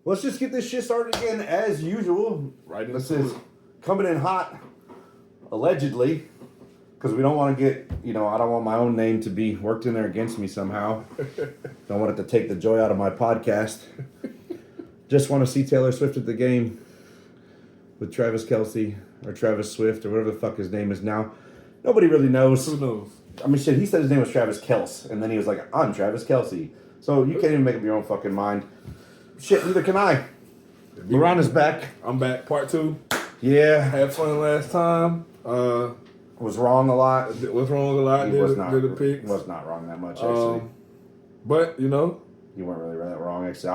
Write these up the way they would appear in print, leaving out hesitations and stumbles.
Let's just get this shit started again as usual. Right. This is coming in hot, allegedly, because we don't want to get, I don't want my own name to be worked in there against me somehow. Don't want it to take the joy out of my podcast. Just want to see Taylor Swift at the game with Travis Kelce or Travis Swift or whatever the fuck his name is now. Nobody really knows. Who knows? I mean, shit, he said his name was Travis Kelce, and then he was like, I'm Travis Kelce. So you can't even make up your own fucking mind. Shit, neither can I. LeBron is back. I'm back. Part 2. Yeah. Had fun last time. Was wrong a lot. Was wrong a lot. He was not wrong that much, actually. But, You weren't really that wrong, actually.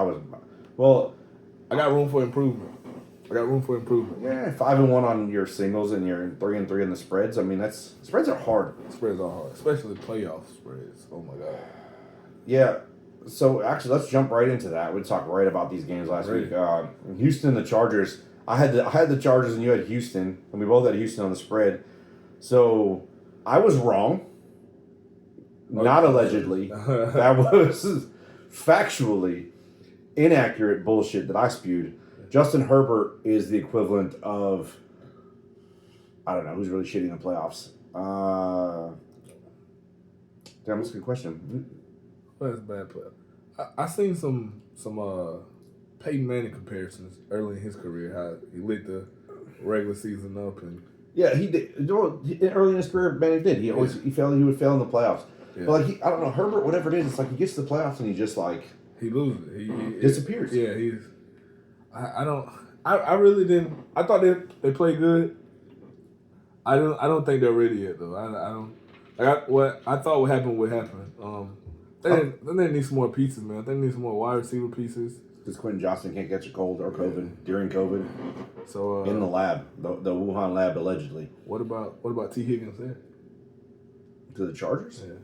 I got room for improvement. Yeah, 5-1 on your singles and your 3-3 in the spreads. I mean, spreads are hard. Spreads are hard, especially playoff spreads. Oh my god. Yeah. So actually, let's jump right into that. We talked right about these games last week. Houston, the Chargers. I had the Chargers and you had Houston, and we both had Houston on the spread. So I was wrong. Not allegedly. That was factually inaccurate bullshit that I spewed. Justin Herbert is the equivalent of, I don't know, who's really shitty in the playoffs. Damn, that's a good question. Well, that's a bad play. I seen some Peyton Manning comparisons early in his career, how he lit the regular season up and yeah, he did. Early in his career, Manning did. He would fail in the playoffs. Yeah. But I don't know, Herbert, whatever it is, it's like he gets to the playoffs and he just he loses. He disappears. Yeah, I really didn't. I thought they played good. I don't think they're ready yet though. I thought what happened. They need some more pieces, man. They need some more wide receiver pieces. Because Quentin Johnston can't catch a cold or COVID during COVID. So in the lab, the Wuhan lab allegedly. What about T. Higgins there? To the Chargers? Yeah.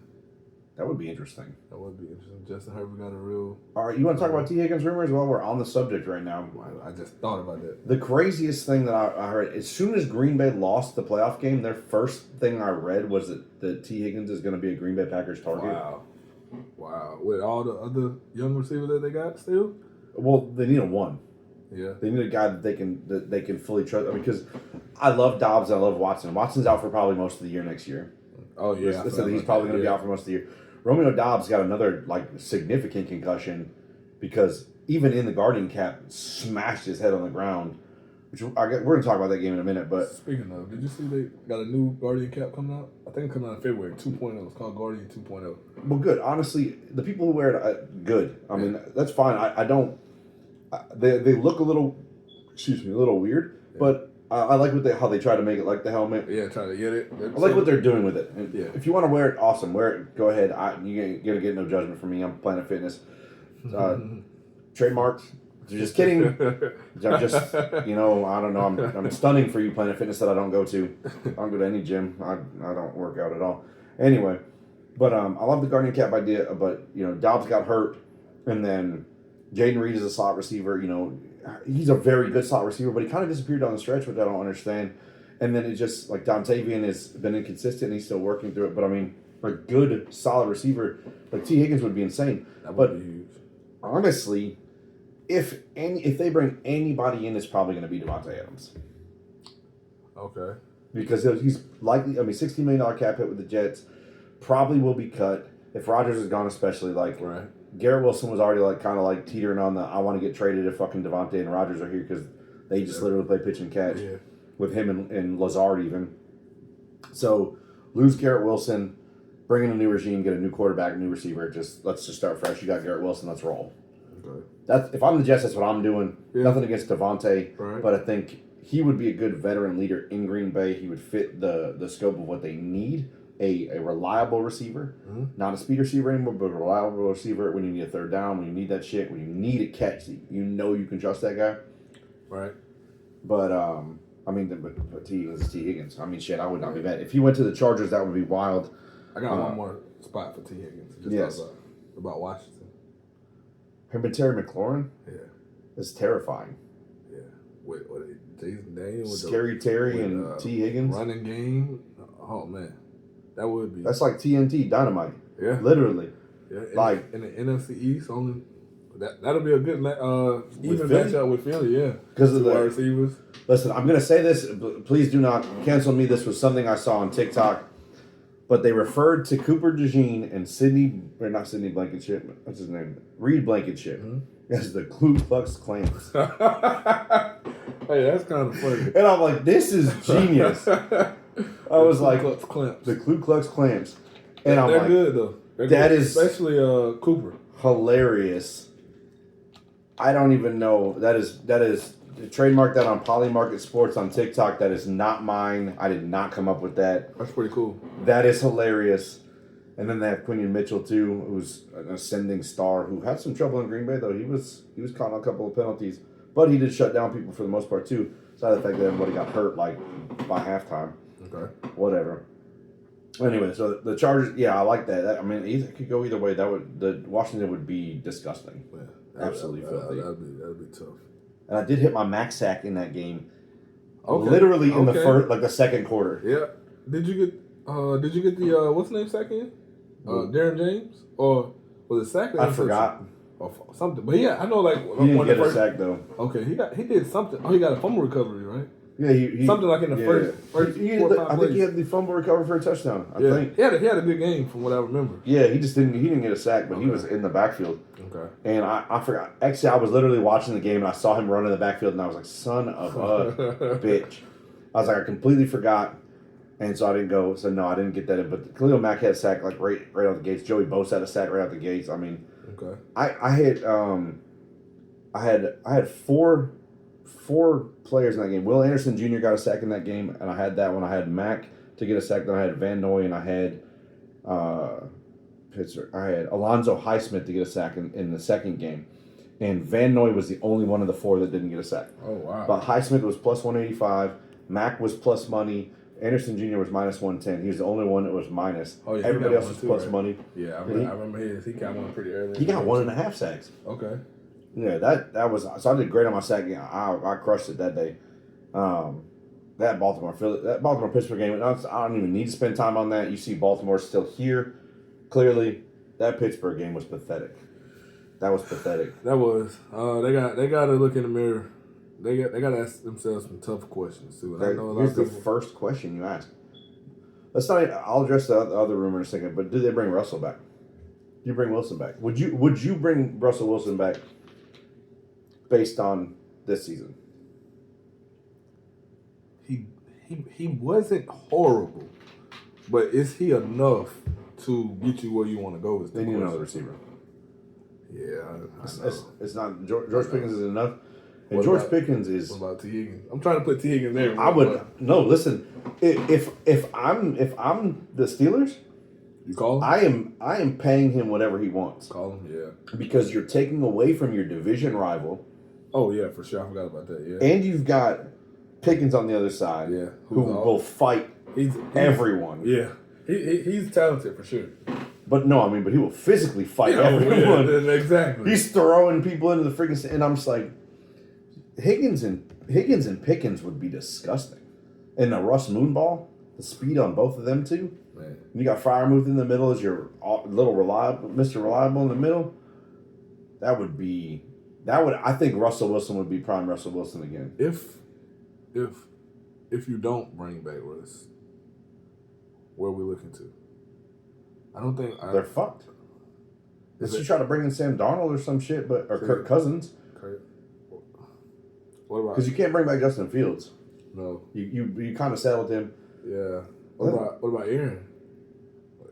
That would be interesting. Justin Herbert got a real... All right, you want to talk about T. Higgins rumors? Well, we're on the subject right now. I just thought about that. The craziest thing that I heard, as soon as Green Bay lost the playoff game, their first thing I read was that T. Higgins is going to be a Green Bay Packers target. Wow. With all the other young receivers that they got still? Well, they need a one. Yeah. They need a guy that they can fully trust. Because I love Dobbs and I love Watson. Watson's out for probably most of the year next year. Oh, yeah. He's probably going to be out for most of the year. Romeo Dobbs got another significant concussion because even in the guardian cap, smashed his head on the ground. Which we're going to talk about that game in a minute. But speaking of, did you see they got a new guardian cap coming out? I think it's coming out in February 2.0. It's called Guardian 2.0. Well, good. Honestly, the people who wear it, good. I mean, that's fine. I don't. They look a little weird, but I like how they try to make it like the helmet. Yeah, try to get it. I like what they're doing with it. And yeah. If you want to wear it, awesome. Wear it. Go ahead. You're gonna get no judgment from me. I'm Planet Fitness. Trademarked. Just kidding. I'm just, I don't know. I'm stunning for you, Planet Fitness, that I don't go to. I don't go to any gym. I don't work out at all. Anyway, but I love the guardian cap idea. But Dobbs got hurt, and then Jaden Reed is a slot receiver. He's a very good slot receiver, but he kind of disappeared on the stretch, which I don't understand. And then it just Dontavian has been inconsistent. And he's still working through it. But I mean, a good solid receiver like T. Higgins would be insane. That would be huge. Honestly, if they bring anybody in, it's probably going to be Devontae Adams. Okay. Because he's likely, $16 million cap hit with the Jets, probably will be cut. If Rodgers is gone, especially, right. Garrett Wilson was already kind of teetering on the I want to get traded if fucking Devontae and Rodgers are here because they just literally play pitch and catch with him and Lazard even. So lose Garrett Wilson, bring in a new regime, get a new quarterback, new receiver. Let's just start fresh. You got Garrett Wilson, let's roll. Okay. If I'm the Jets, that's what I'm doing. Yeah. Nothing against Devontae, but I think he would be a good veteran leader in Green Bay. He would fit the scope of what they need. A reliable receiver, not a speed receiver anymore, but a reliable receiver when you need a third down, when you need that shit, when you need a catch, you can trust that guy. Right. But but T. Higgins is T. Higgins. I mean, shit, I would not be mad. If he went to the Chargers, that would be wild. I got one more spot for T. Higgins. Yes. About Washington. Him and Terry McLaurin? Yeah. It's terrifying. Yeah. With Jason Daniels. Scary Terry and T. Higgins. Running game. Oh, man. That would be. That's like TNT Dynamite. Yeah. Literally. Yeah. In the NFC East, only That'll be a good even matchup with Philly, yeah. Because of the wide receivers. Listen, I'm going to say this. Please do not cancel me. This was something I saw on TikTok. But they referred to Cooper DeJean and not Sidney Blankenship. What's his name? Reed Blankenship. As the Ku Klux Klans. Hey, that's kind of funny. And I'm like, this is genius. I was like, the Ku Klux Klans. And I'm they're like, good, though. They're that good. is especially Cooper. Hilarious. I don't even know. That is trademark that on Polymarket Sports on TikTok. That is not mine. I did not come up with that. That's pretty cool. That is hilarious. And then they have Quinion Mitchell too, who's an ascending star who had some trouble in Green Bay though. He was caught on a couple of penalties, but he did shut down people for the most part too. Aside of the fact that everybody got hurt like by halftime. Okay. Whatever. Anyway, so the Chargers, yeah, I like that. I mean, it could go either way. The Washington would be disgusting. Yeah, absolutely filthy. That'd be tough. And I did hit my max sack in that game. Okay. Literally in the second quarter. Yeah. Did you get the what's the name sack in? Darren James? Or was it sack? I forgot. Or something. But yeah, I know like he didn't get a sack though. Okay, he did something. Oh, he got a fumble recovery, right? Yeah, he something like in the first I think he had the fumble recovery for a touchdown. I think he had a good game from what I remember. Yeah, he didn't get a sack, but he was in the backfield. Okay. And I forgot. Actually, I was literally watching the game and I saw him run in the backfield and I was like, son of a bitch. I was like, I completely forgot. And so I didn't go. So no, I didn't get that in. But Khalil Mack had a sack like right out the gates. Joey Bosa had a sack right out the gates. I mean, okay. I had four players in that game. Will Anderson Jr. got a sack in that game, and I had that one. I had Mack to get a sack. Then I had Van Noy, and I had Pittsburgh. I had Alonzo Highsmith to get a sack in the second game. And Van Noy was the only one of the four that didn't get a sack. Oh, wow. But Highsmith was plus 185. Mack was plus money. Anderson Jr. was minus 110. He was the only one that was minus. Oh, yeah, everybody else was plus right? money. Yeah, I remember his. He got one pretty early. He got 1.5 sacks. Okay. Yeah, that was so. I did great on my sack game. I crushed it that day. That Baltimore Pittsburgh game. I don't even need to spend time on that. You see, Baltimore still here. Clearly, that Pittsburgh game was pathetic. That was pathetic. That was. They got to look in the mirror. They got to ask themselves some tough questions too. And I know here's the first question you ask. Let's not. I'll address the other rumor in a second. But do they bring Russell back? Do you bring Wilson back? Would you bring Russell Wilson back based on this season? He wasn't horrible, but is he enough to get you where you want to go? They need another receiver. Yeah, it's not George Pickens is enough. And George Pickens is. What about T. Higgins? I'm trying to put T. Higgins there. I would no. Listen, if I'm the Steelers, you call him. I am paying him whatever he wants. Call him, yeah. Because you're taking away from your division rival. Oh yeah, for sure. I forgot about that. Yeah. And you've got Pickens on the other side. Yeah. Who will fight everyone. Yeah. He's talented for sure. But no, but he will physically fight everyone. Yeah, exactly. He's throwing people into the freaking and I'm just like. Higgins and Pickens would be disgusting. And the Russ Moonball, the speed on both of them too. Man. You got Freiermuth in the middle as your little reliable, Mr. Reliable in the middle. I think Russell Wilson would be prime Russell Wilson again. If you don't bring back Russ, where are we looking to? I don't think they're fucked. Unless you try to bring in Sam Darnold or some shit, or Kirk Cousins. Because you can't bring back Justin Fields. No. You kind of sat with him. Yeah. What about Aaron?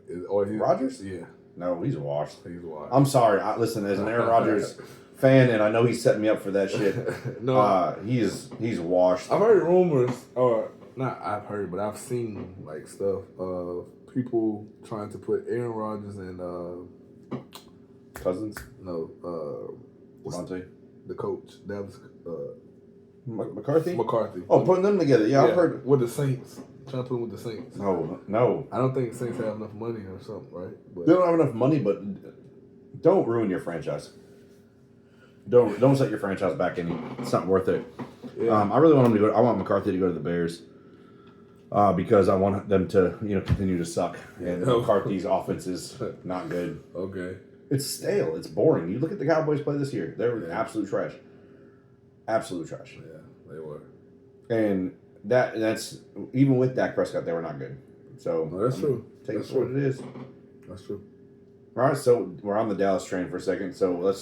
Rodgers? Yeah. No, he's washed. He's washed. I'm sorry. Listen, as an Aaron Rodgers fan, and I know he set me up for that shit. No. He's washed. I've heard rumors, or not I've heard, but I've seen like stuff of people trying to put Aaron Rodgers and Cousins? No. Monte? The coach. That was McCarthy? McCarthy. Oh, putting them together. Yeah, I've heard. With the Saints. Trying to put them with the Saints. No. I don't think the Saints have enough money or something, right? But they don't have enough money, but don't ruin your franchise. Don't set your franchise back any. It's not worth it. Yeah. I really want him to go. I want McCarthy to go to the Bears. Because I want them to, continue to suck. And McCarthy's offense is not good. Okay. It's stale. It's boring. You look at the Cowboys play this year; they were absolute trash. Absolute trash. Yeah, they were. And that's even with Dak Prescott, they were not good. So that's true. Take it for what it is. That's true. All right, so we're on the Dallas train for a second. So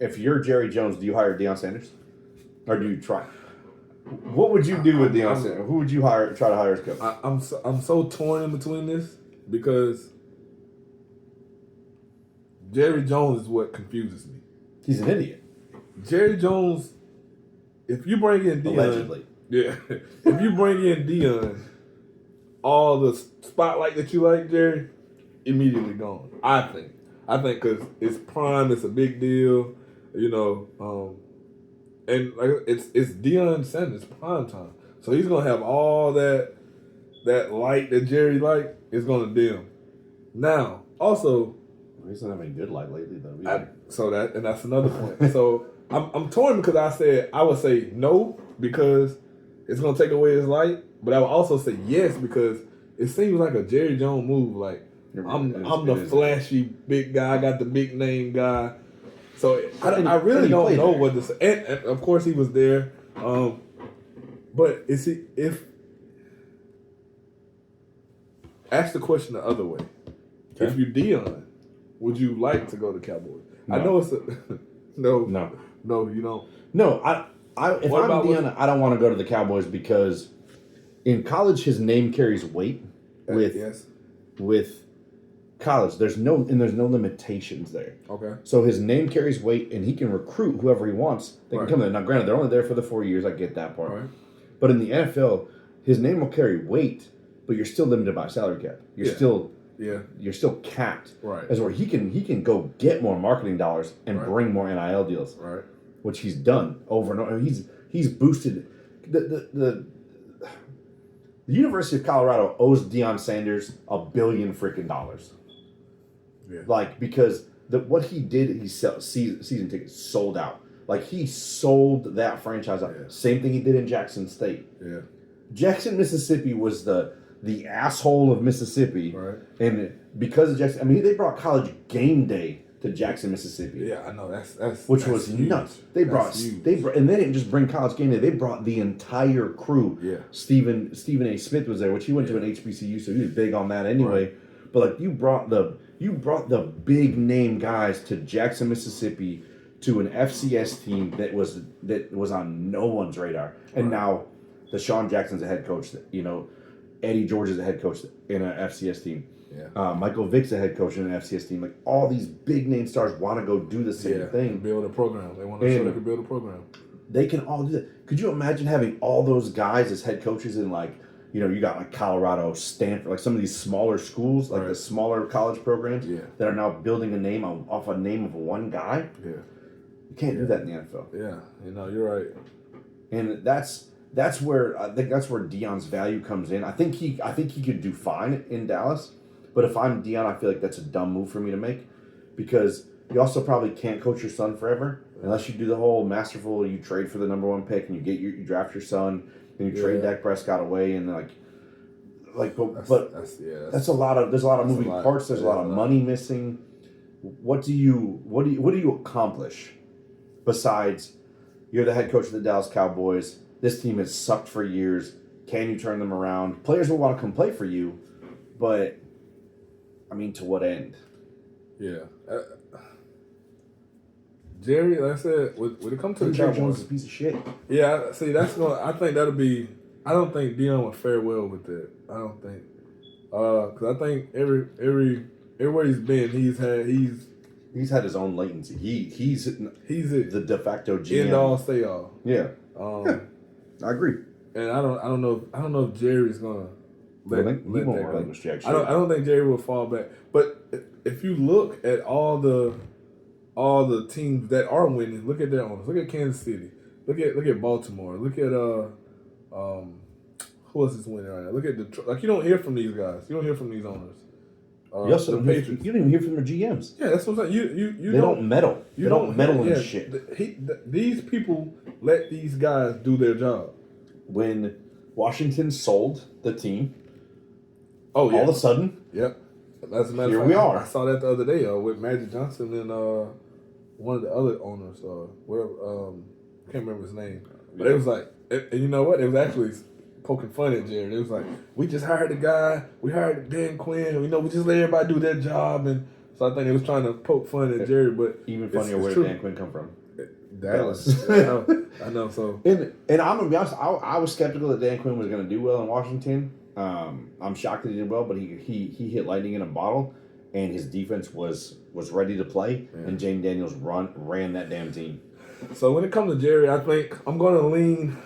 if you're Jerry Jones, do you hire Deion Sanders, or do you try? What would you do with Deion Sanders? Who would you try to hire as coach? I'm so torn in between this because Jerry Jones is what confuses me. He's an idiot. Jerry Jones, if you bring in Deion, Allegedly. Yeah, if you bring in Deion, all the spotlight that you like, Jerry, immediately gone. I think because it's prime, it's a big deal, and like it's Deion Sanders prime time, so he's gonna have all that light that Jerry like is gonna dim. Now, also, he's not having good light lately though. That's another point. So I'm torn because I would say no because it's gonna take away his light, but I would also say yes because it seems like a Jerry Jones move. Like I'm the flashy big guy, I got the big name guy. So I really don't know what to say. And of course he was there, but ask the question the other way. Okay. If you Deion, would you like to go to Cowboys? No. I know it's no, you don't. No, if I'm Deion, I don't want to go to the Cowboys because in college his name carries weight with college. There's no limitations there. Okay. So his name carries weight and he can recruit whoever he wants. They can come there. Now granted, they're only there for the 4 years. I get that part. Right. But in the NFL, his name will carry weight, but you're still limited by salary cap. You're still capped. Right. As where he can go get more marketing dollars and bring more NIL deals. Right. Which he's done over and over. He's boosted the University of Colorado owes Deion Sanders $1 billion freaking dollars. Yeah. Like because what he did, he sell season tickets sold out. Like he sold that franchise out. Yeah. Same thing he did in Jackson State. Yeah. Jackson, Mississippi was the asshole of Mississippi. Right. And because of Jackson, they brought College Game Day to Jackson, Mississippi. Yeah, I know that's was huge. Nuts. They brought and they didn't just bring College Game Day. They brought the entire crew. Yeah. Stephen A. Smith was there, which he went to an HBCU, so he was big on that anyway. Right. But like you brought the big name guys to Jackson, Mississippi, to an FCS team that was on no one's radar, and now Deshaun Jackson's a head coach. Eddie George is a head coach in an FCS team. Yeah. Michael Vick's a head coach in an FCS team. Like all these big name stars want to go do the same thing. Build a program. They want to show they can build a program. They can all do that. Could you imagine having all those guys as head coaches in you got like Colorado, Stanford, like some of these smaller schools, like the smaller college programs that are now building a name off a name of one guy? Yeah. You can't do that in the NFL. Yeah. You're right. And that's where I think Deion's value comes in. I think he could do fine in Dallas. But if I'm Deion, I feel like that's a dumb move for me to make because you also probably can't coach your son forever unless you do the whole masterful. You trade for the number 1 pick and you draft your son and you trade Dak Prescott away and that's a lot of there's a lot of moving parts. There's a lot of money missing. What do you accomplish besides you're the head coach of the Dallas Cowboys? This team has sucked for years. Can you turn them around? Players will want to come play for you, but to what end? Yeah. Jerry, like I said, when it comes to the Jerry Cowboys, Jones is a piece of shit. Yeah, see, I think that'll be. I don't think Deion would fare well with that. I don't think, because I think everywhere he's been, he's had his own latency. He's the de facto GM. End all, stay all. Yeah. I agree. And I don't know if Jerry's gonna. He won't relinquish Jack shit. I don't think Jerry will fall back. But if you look at all the teams that are winning, look at their owners. Look at Kansas City. Look at Baltimore. Look at who else is winning right now? Look at Detroit. Like you don't hear from these guys. You don't hear from these owners. You don't even hear from their GMs. Yeah, that's what I'm saying. They don't meddle. They don't meddle in shit. These people let these guys do their job. When Washington sold the team. Oh yeah. All of a sudden, As a matter Here of fact, we are. I saw that the other day with Magic Johnson and one of the other owners, whatever, can't remember his name. But it was like, and you know what? It was actually poking fun at Jerry. It was like, we just hired a guy, we hired Dan Quinn, we just let everybody do their job, and so I think it was trying to poke fun at Jerry. But even funnier, where did Dan Quinn come from? Dallas. I know. So and I'm gonna be honest, I was skeptical that Dan Quinn was gonna do well in Washington. I'm shocked that he did well, but he hit lightning in a bottle, and his defense was ready to play, and Jaden Daniels ran that damn team. So when it comes to Jerry, I think I'm gonna lean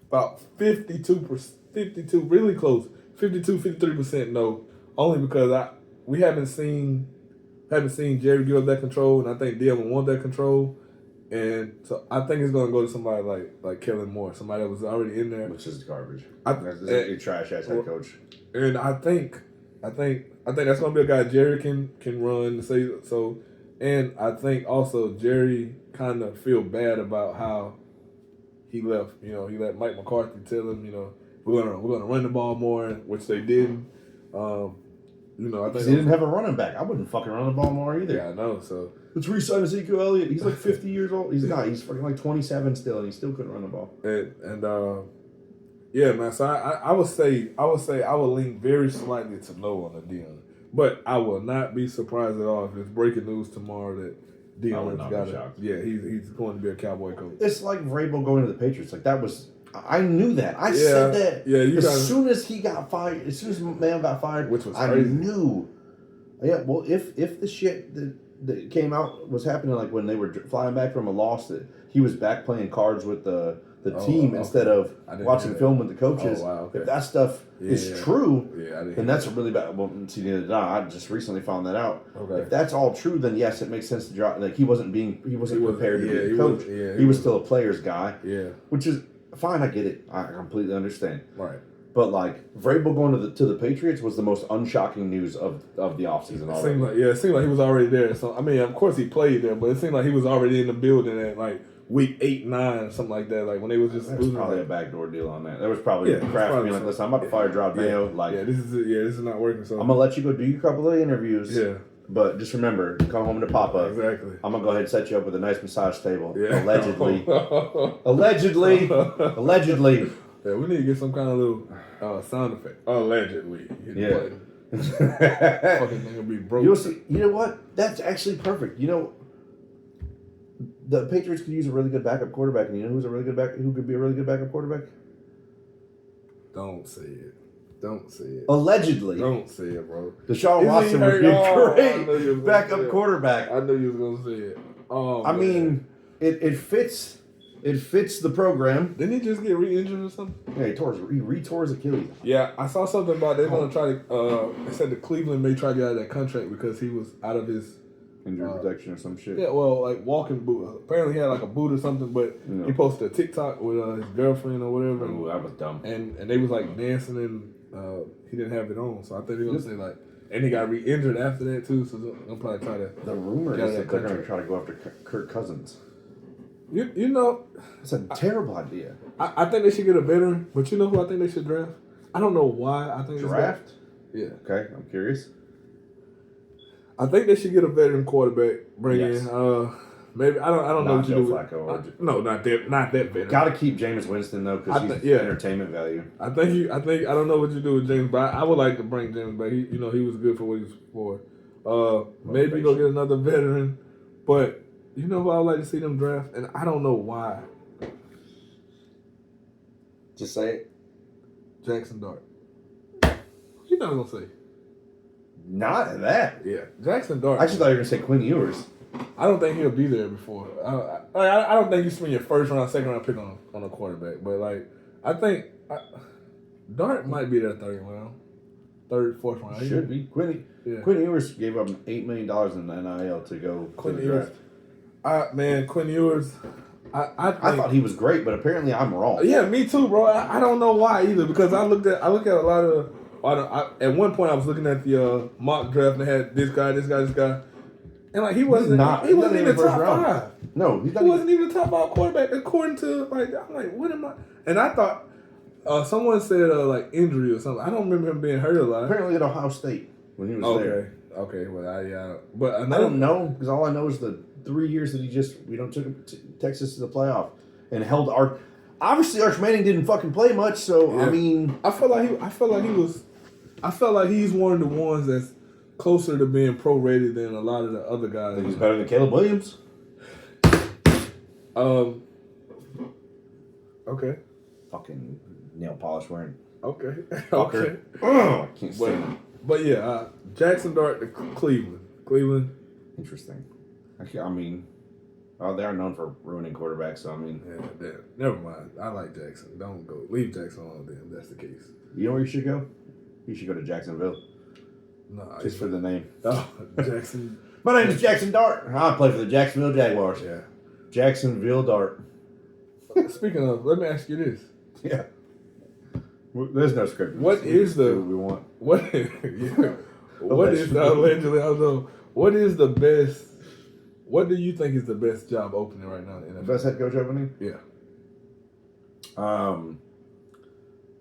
about 52, really close, 53% no, only because we haven't seen Jerry give up that control, and I think Dylan want that control, and so I think it's gonna go to somebody like Kellen Moore, somebody that was already in there, which is garbage. That's a trash ass head coach. And I think that's gonna be a guy Jerry can run. Say so, and I think also Jerry kind of feel bad about how he left. He let Mike McCarthy tell him, we're gonna run the ball more, which they didn't. I think he didn't have a running back. I wouldn't fucking run the ball more either. Yeah, I know. So let's re-sign Ezekiel Elliott. He's like 50 years old. He's not. He's fucking like 27 still, and he still couldn't run the ball. And yeah, man. So I would say I would lean very slightly to no on the Dion, but I will not be surprised at all if it's breaking news tomorrow that Dion's got it. Yeah, he's going to be a Cowboy coach. It's like Vrabel going to the Patriots. Like that was. I knew that. I said that. Yeah, soon as he got fired, as soon as Mayo got fired, which was I crazy. knew. Yeah, well, if the shit that came out was happening, like when they were flying back from a loss, that he was back playing cards with the team instead of watching film with the coaches. Oh, wow, okay. If that stuff is true, then that's a really bad. Well, see, neither did I. I just recently found that out. Okay. If that's all true, then yes, it makes sense to drop. Like he wasn't prepared to be a coach. He was still a player's guy. Yeah, which is fine. I get it. I completely understand. Right. But like Vrabel going to the Patriots was the most unshocking news of the offseason already. It seemed like he was already there. So I mean, of course he played there, but it seemed like he was already in the building at like week 8, 9, or something like that. Like when they was just. There was probably a backdoor deal on that. There was probably Kraft being like, "Listen, I'm about to fire Rod Mayo. Like, this is not working. So I'm gonna let you go do your couple of interviews. Yeah. But just remember, come home to Papa. Exactly. I'm gonna go ahead and set you up with a nice massage table. Yeah. Allegedly. Allegedly. Yeah, we need to get some kind of little sound effect. Allegedly. Yeah. Fucking thing will be broke. You know what? That's actually perfect. The Patriots could use a really good backup quarterback, and you know who could be a really good backup quarterback? Don't say it. Don't say it. Allegedly. Don't say it, bro. Deshaun Watson would be a great backup quarterback. I knew you was gonna say it. Oh, I mean, it fits. It fits the program. Didn't he just get re-injured or something? Yeah, he re-tore his Achilles. Yeah, I saw something about they're gonna try to. They said the Cleveland may try to get out of that contract because he was out of his injury protection or some shit. Yeah, well, like walking boot. Apparently he had like a boot or something, but he posted a TikTok with his girlfriend or whatever. Ooh, that was dumb. And they was like dancing and he didn't have it on, so I think they're gonna say like. And he got re-injured after that too, so they'll probably try to. The rumor is that they're going to try to go after Kirk Cousins. You know, it's a terrible idea. I think they should get a veteran, but you know who I think they should draft? I don't know why. I think draft. Yeah. Okay, I'm curious. I think they should get a veteran quarterback. Bring in. Maybe I don't know what you do. Flacco no, not that veteran. Got to keep Jameis Winston though because he's entertainment value. I think I don't know what you do with James, but I would like to bring James back. He was good for what he was for. Maybe go get another veteran, but you know who I would like to see them draft, and I don't know why. Just say it. Jackson Dart. You know what I'm gonna say. Not that. Yeah, Jackson Dart. I actually thought you were gonna say Quinn Ewers. I don't think he'll be there before. I don't think you spend your first round, second round pick on a quarterback. But like, I think Dart might be there third round, fourth round. He should be. Quinn Ewers gave up $8 million in the NIL to go Quinn to the draft. Quinn Ewers. I thought he was great, but apparently I'm wrong. Yeah, me too, bro. I don't know why either because I look at a lot of. At one point, I was looking at the mock draft and they had this guy. And like he wasn't even top five. No, he wasn't even the top 5 quarterback according to like I'm like what am I? And I thought Someone said like injury or something. I don't remember him being hurt a lot. Apparently at Ohio State when he was there. Okay. Well, but I don't know because all I know is the 3 years that we don't took Texas to the playoff and held Arch. Obviously, Arch Manning didn't fucking play much, so yeah. I mean, I felt like he's one of the ones that's closer to being prorated than a lot of the other guys. I think he's better than Caleb Williams. Okay. Fucking nail polish wearing. Okay. Okay. I can't stand him. But yeah, Jackson Dart to Cleveland. Interesting. I mean, they are known for ruining quarterbacks, so I mean. Yeah, never mind. I like Jackson. Don't go. Leave Jackson alone then, if that's the case. You know where you should go? You should go to Jacksonville. No. Just for the name. Oh, Jackson. My name is Jackson Dart. I play for the Jacksonville Jaguars. Yeah. Jacksonville Dart. Speaking of, let me ask you this. Yeah. There's no script. What is the we want? What is the allegedly? I don't know. What is the best? What do you think is the best job opening right now in the NFL? Best head coach opening? Yeah.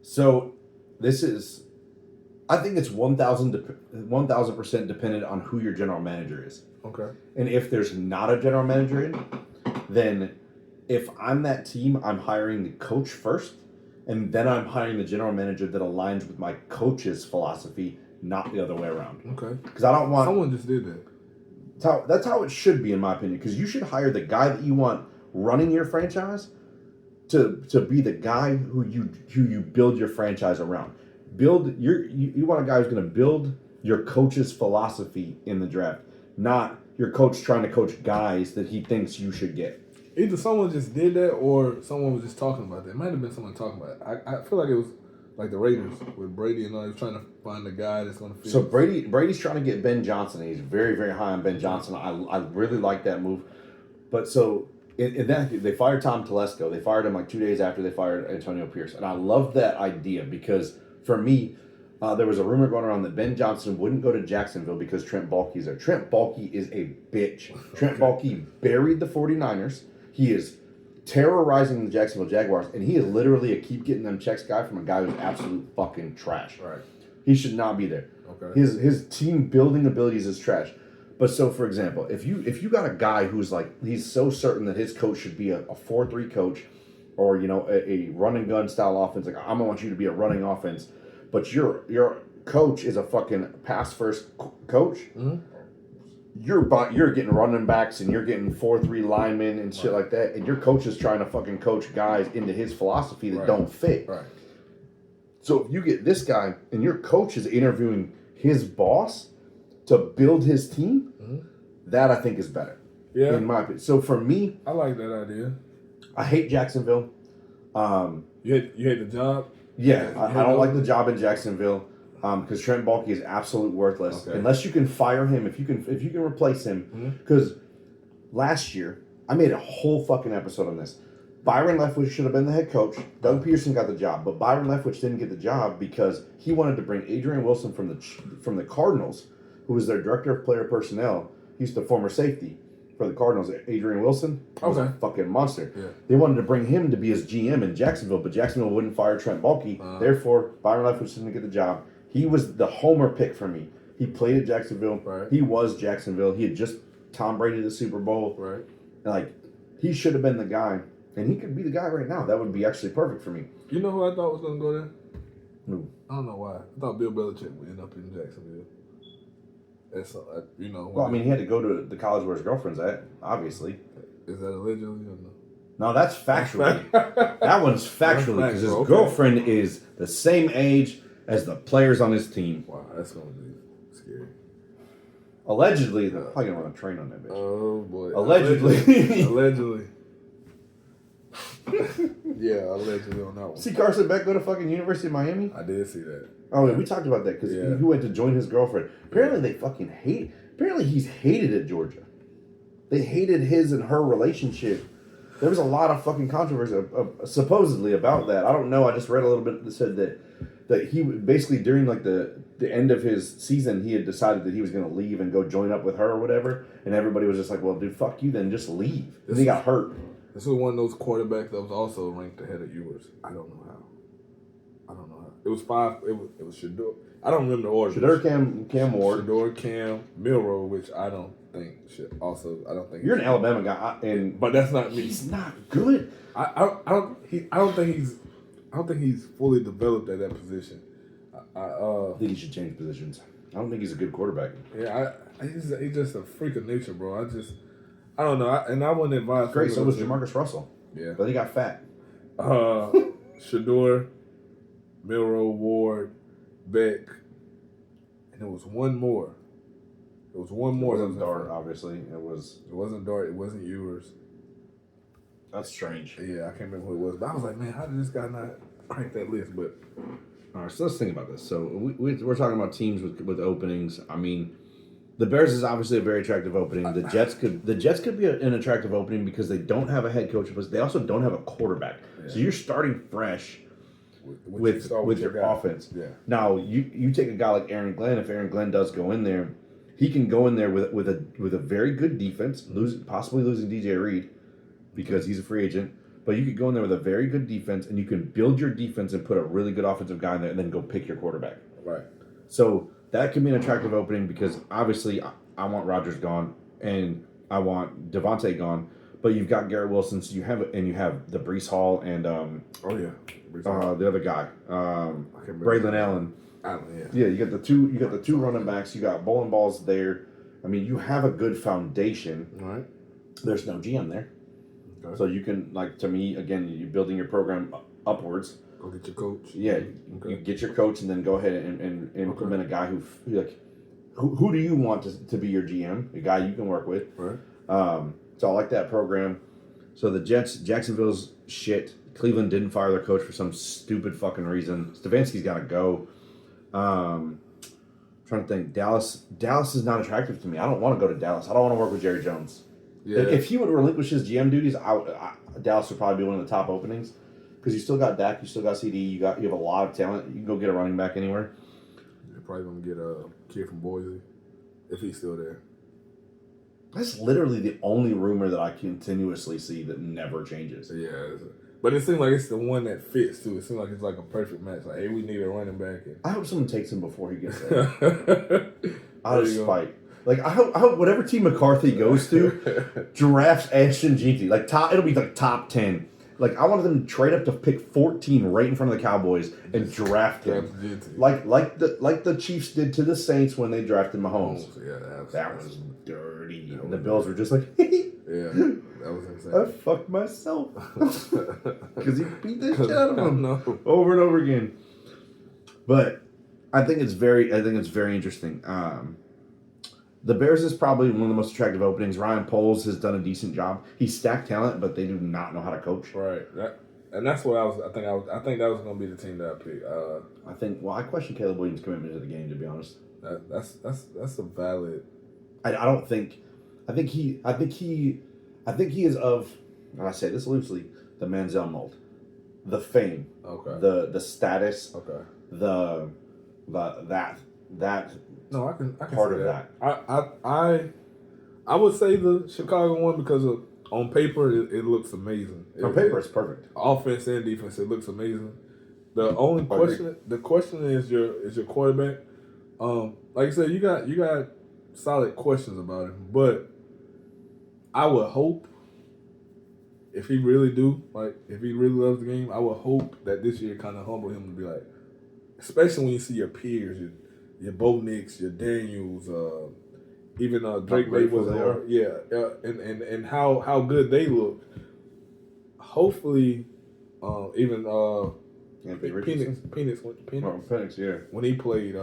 So this is, I think it's 1,000% dependent on who your general manager is. Okay. And if there's not a general manager in, then if I'm that team, I'm hiring the coach first, and then I'm hiring the general manager that aligns with my coach's philosophy, not the other way around. Okay. Because I don't want... Someone just did that. That's how it should be, in my opinion. Because you should hire the guy that you want running your franchise to be the guy who you build your franchise around. You want a guy who's going to build your coach's philosophy in the draft, not your coach trying to coach guys that he thinks you should get. Either someone just did that or someone was just talking about that. It might have been someone talking about it. I feel like it was like the Raiders with Brady and all. He was trying to find the guy that's going to fit. So Brady's trying to get Ben Johnson. He's very, very high on Ben Johnson. I really like that move. But so in that, they fired Tom Telesco. They fired him like 2 days after they fired Antonio Pierce. And I love that idea because for me, there was a rumor going around that Ben Johnson wouldn't go to Jacksonville because Trent Baalke's there. Trent Baalke is a bitch. Trent Baalke buried the 49ers. He is terrorizing the Jacksonville Jaguars, and he is literally a keep getting them checks guy from a guy who's absolute fucking trash. Right. He should not be there. Okay. His team building abilities is trash. But so, for example, if you got a guy who's like, he's so certain that his coach should be a 4-3 coach or, a run and gun style offense, like, I'm going to want you to be a running offense, but your coach is a fucking pass first coach, mm-hmm. You're getting running backs and you're getting 4-3 linemen and shit like that, and your coach is trying to fucking coach guys into his philosophy that don't fit. Right. So if you get this guy and your coach is interviewing his boss to build his team, mm-hmm. that I think is better. Yeah. In my opinion. So for me, I like that idea. I hate Jacksonville. You hate the job? Yeah, I don't like the job in Jacksonville. Because Trent Baalke is absolute worthless. Okay. Unless you can fire him, if you can replace him. Because last year, I made a whole fucking episode on this. Byron Leftwich should have been the head coach. Doug Peterson got the job, but Byron Leftwich didn't get the job because he wanted to bring Adrian Wilson from the Cardinals, who was their director of player personnel. He's the former safety for the Cardinals. Adrian Wilson was a fucking monster. Yeah. They wanted to bring him to be his GM in Jacksonville, but Jacksonville wouldn't fire Trent Baalke. Therefore, Byron Leftwich didn't get the job. He was the homer pick for me. He played at Jacksonville. Right. He was Jacksonville. He had just Tom Brady the Super Bowl. Right. Like, he should have been the guy. And he could be the guy right now. That would be actually perfect for me. You know who I thought was going to go there? Who? I don't know why. I thought Bill Belichick would end up in Jacksonville. That's, Well, I mean, he had to go to the college where his girlfriend's at, obviously. Is that allegedly or no? No, that's factually. That one's factually because his girlfriend is the same age as the players on his team. Wow, that's going to be scary. Allegedly, they're probably going to run a train on that bitch. Oh, boy. Allegedly. Allegedly. Yeah, allegedly on that one. See Carson Beck go to fucking University of Miami? I did see that. Oh, yeah, we talked about that because he went to join his girlfriend. Apparently they fucking hate. Apparently he's hated at Georgia. They hated his and her relationship. There was a lot of fucking controversy supposedly about that. I don't know. I just read a little bit that said that he basically during like the end of his season he had decided that he was going to leave and go join up with her or whatever, and everybody was just like, well, dude, fuck you then, just leave. And he got hurt. This was one of those quarterbacks that was also ranked ahead of yours. I don't know how. I don't know. It was 5. It was Shador. I don't remember the order. Shador, Cam Ward. Shador, Cam, Milroe, which I don't think should also. I don't think You're an Alabama guy, but that's not me. He's not good. I don't think he's fully developed at that position. I think he should change positions. I don't think he's a good quarterback. Yeah, he's just a freak of nature, bro. I don't know. I wouldn't advise. Great. So was Jamarcus Russell. Yeah, but he got fat. Shador, Milroe, Ward, Beck, and there was one more. It wasn't Dart, obviously. It wasn't Dart. It wasn't yours. That's strange. Yeah, I can't remember who it was. But I was like, man, how did this guy not crank that list? But all right, so let's think about this. So we're talking about teams with openings. I mean, the Bears is obviously a very attractive opening. The Jets could be an attractive opening because they don't have a head coach, but they also don't have a quarterback. Yeah. So you're starting fresh with your offense. Yeah. Now you take a guy like Aaron Glenn. If Aaron Glenn does go in there, he can go in there with a very good defense, possibly losing DJ Reed because he's a free agent. But you could go in there with a very good defense, and you can build your defense and put a really good offensive guy in there, and then go pick your quarterback. Right. So that can be an attractive opening because obviously I want Rodgers gone and I want Devontae gone, but you've got Garrett Wilson, so you have the Breece Hall and the other guy, Braylon Allen. Yeah, you got the two running backs. You got bowling balls there. I mean, you have a good foundation. Right. There's no GM there. Okay. So you can, to me, again, you're building your program upwards. Go get your coach. Yeah, you get your coach and then go ahead and implement a guy who do you want to be your GM? A guy you can work with. Right. So I like that program. So the Jets, Jacksonville's shit. Cleveland didn't fire their coach for some stupid fucking reason. Stefanski's got to go. Trying to think. Dallas is not attractive to me. I don't want to go to Dallas. I don't want to work with Jerry Jones. Yeah. If he would relinquish his GM duties, Dallas would probably be one of the top openings because you still got Dak, you still got CD, you have a lot of talent. You can go get a running back anywhere. You're probably gonna get a kid from Boise if he's still there. That's literally the only rumor that I continuously see that never changes. Yeah, but it seems like it's the one that fits too. It seems like it's like a perfect match. Like, hey, we need a running back. I hope someone takes him before he gets there. Out of spite. I hope whatever team McCarthy goes to drafts Ashton Jeanty. It'll be top 10. I wanted them to trade up to pick 14 right in front of the Cowboys and draft him. Like the Chiefs did to the Saints when they drafted Mahomes. Yeah, that was dirty. And the Bills were just like, yeah, that was insane. I fucked myself. Because he beat the shit out of them over and over again. But I think it's very interesting. The Bears is probably one of the most attractive openings. Ryan Poles has done a decent job. He's stacked talent, but they do not know how to coach. Right. That's what I think that was going to be the team that I picked. I question Caleb Williams' commitment to the game, to be honest. That's a valid. I think he is of, and I say this loosely, the Manziel mold, the fame, the status, that. No, I can part of that. I would say the Chicago one because on paper it looks amazing. On paper it's perfect. Offense and defense, it looks amazing. The only question is your quarterback. Like I said, you got solid questions about him, but I would hope if he really loves the game, I would hope that this year kind of humble him to be like, especially when you see your peers, your Bo Nix, your Daniels, even Drake May was there. And how good they look. Hopefully, even Penix, yeah. When he played,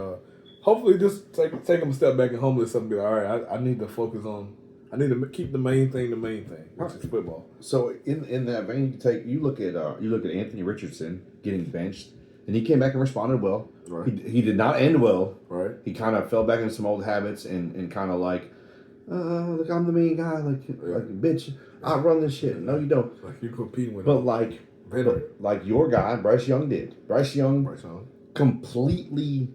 hopefully just take him a step back and humble himself and be like, all right, I need to focus on. I need to keep the main thing, which is football. So in that vein, you look at Anthony Richardson getting benched. And he came back and responded well. Right. He did not end well. Right. He kind of fell back into some old habits and kind of look, I'm the main guy. Bitch, I run this shit. No, you don't. You competing with him. But your guy, Bryce Young did. Bryce Young completely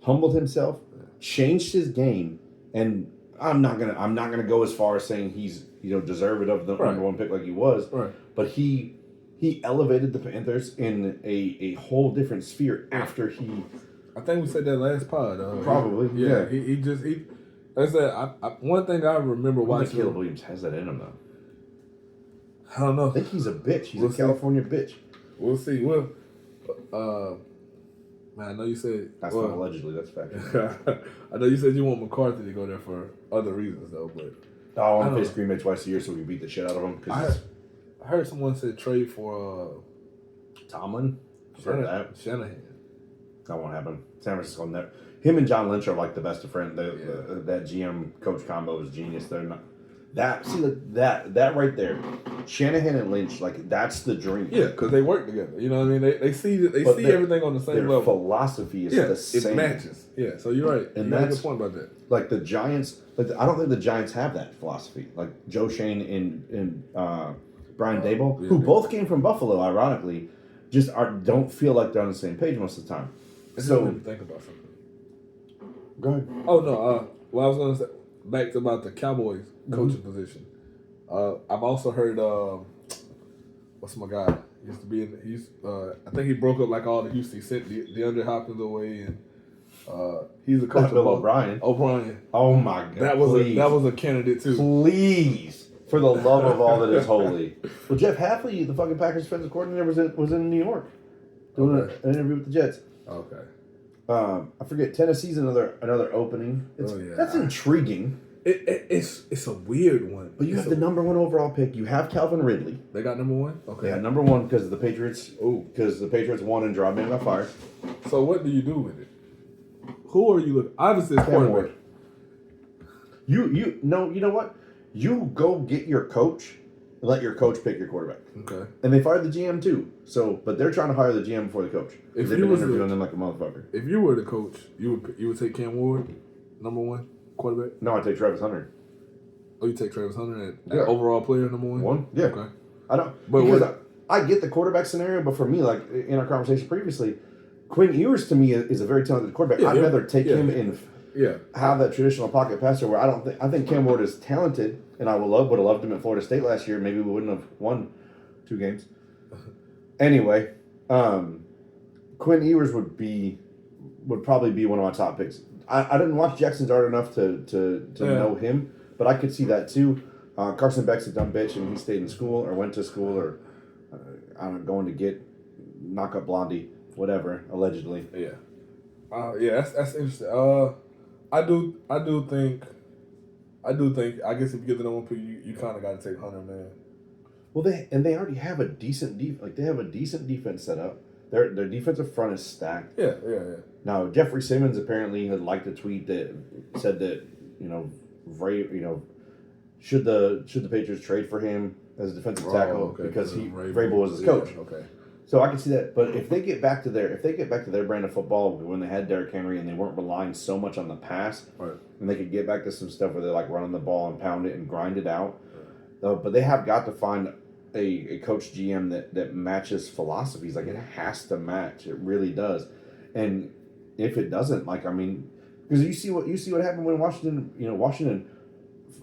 humbled himself, changed his game, and I'm not gonna go as far as saying he's deserving of the number one pick like he was. Right. But he he elevated the Panthers in a whole different sphere after he. I think we said that last pod. Probably, yeah. He like I said, one thing I remember watching. Caleb Williams has that in him though. I don't know. I think he's a bitch. He's a California bitch. We'll see. Well, man, I know you said that's not allegedly. That's fact. I know you said you want McCarthy to go there for other reasons though, but I want to face Green Bay twice a year so we beat the shit out of them. I heard someone said trade for Tomlin. Heard that. Shanahan. That won't happen. San Francisco never. Him and John Lynch are like the best of friends. That GM coach combo is genius. They're not. That right there, Shanahan and Lynch, like that's the dream. Yeah, because they work together. You know what I mean? They see everything on the same level. Their philosophy is the same. It matches. Yeah, so you're right. And that's that's a good point about that. Like the Giants, I don't think the Giants have that philosophy. Like Joe Shane and Brian Daboll, who both came from Buffalo, ironically, just don't feel like they're on the same page most of the time. So let me think about something. Go ahead. Oh no. Well, I was gonna say back to about the Cowboys coaching position. I've also heard what's my guy? He used to be in. I think he broke up like all the Houston. He sent DeAndre Hopkins away, and he's a coach. Bill O'Brien. Oh my God! That was a candidate too. Please, for the love of all that is holy. Well, Jeff Hafley, the fucking Packers defensive coordinator, was in New York doing an interview with the Jets. Okay. I forget. Tennessee's another opening. That's intriguing. It's a weird one. But you have the number 1 overall pick. You have Calvin Ridley. They got number 1? Okay. Yeah, number 1 because the Patriots. Because the Patriots won and Drawman got fired. So what do you do with it? Who are you looking? Obviously, it's quarterback. You know what? You go get your coach and let your coach pick your quarterback. Okay. And they fired the GM too. So, but they're trying to hire the GM before the coach. If they've been interviewing them like a motherfucker. If you were the coach, you would take Cam Ward, number 1 quarterback. No, I take Travis Hunter. Oh, you take Travis Hunter at overall player number 1? Yeah. Okay. I don't. Because I get the quarterback scenario, but for me, like in our conversation previously, Quinn Ewers to me is a very talented quarterback. I'd rather take him and have that traditional pocket passer where I think Cam Ward is talented, and I would have loved him at Florida State last year. Maybe we wouldn't have won 2 games. Anyway, Quinn Ewers would probably be one of my top picks. I didn't watch Jackson Dart enough to know him, but I could see that too. Carson Beck's a dumb bitch, and he stayed in school or went to school or I don't know, going to get knock up Blondie, whatever, allegedly. Yeah. That's interesting. I do think. I guess if you get the number 1 pick, you kind of got to take Hunter, man. Well, they already have a decent they have a decent defense set up. Their defensive front is stacked. Yeah. Now Jeffrey Simmons apparently had liked a tweet that said that should the Patriots trade for him as a defensive tackle because Vrabel was his coach. Okay. So I can see that, but if they get back to their brand of football when they had Derrick Henry and they weren't relying so much on the pass, and they could get back to some stuff where they're like running the ball and pound it and grind it out, but they have got to find a coach GM that matches philosophies. Like it has to match. It really does, and if it doesn't, because you see what happened when Washington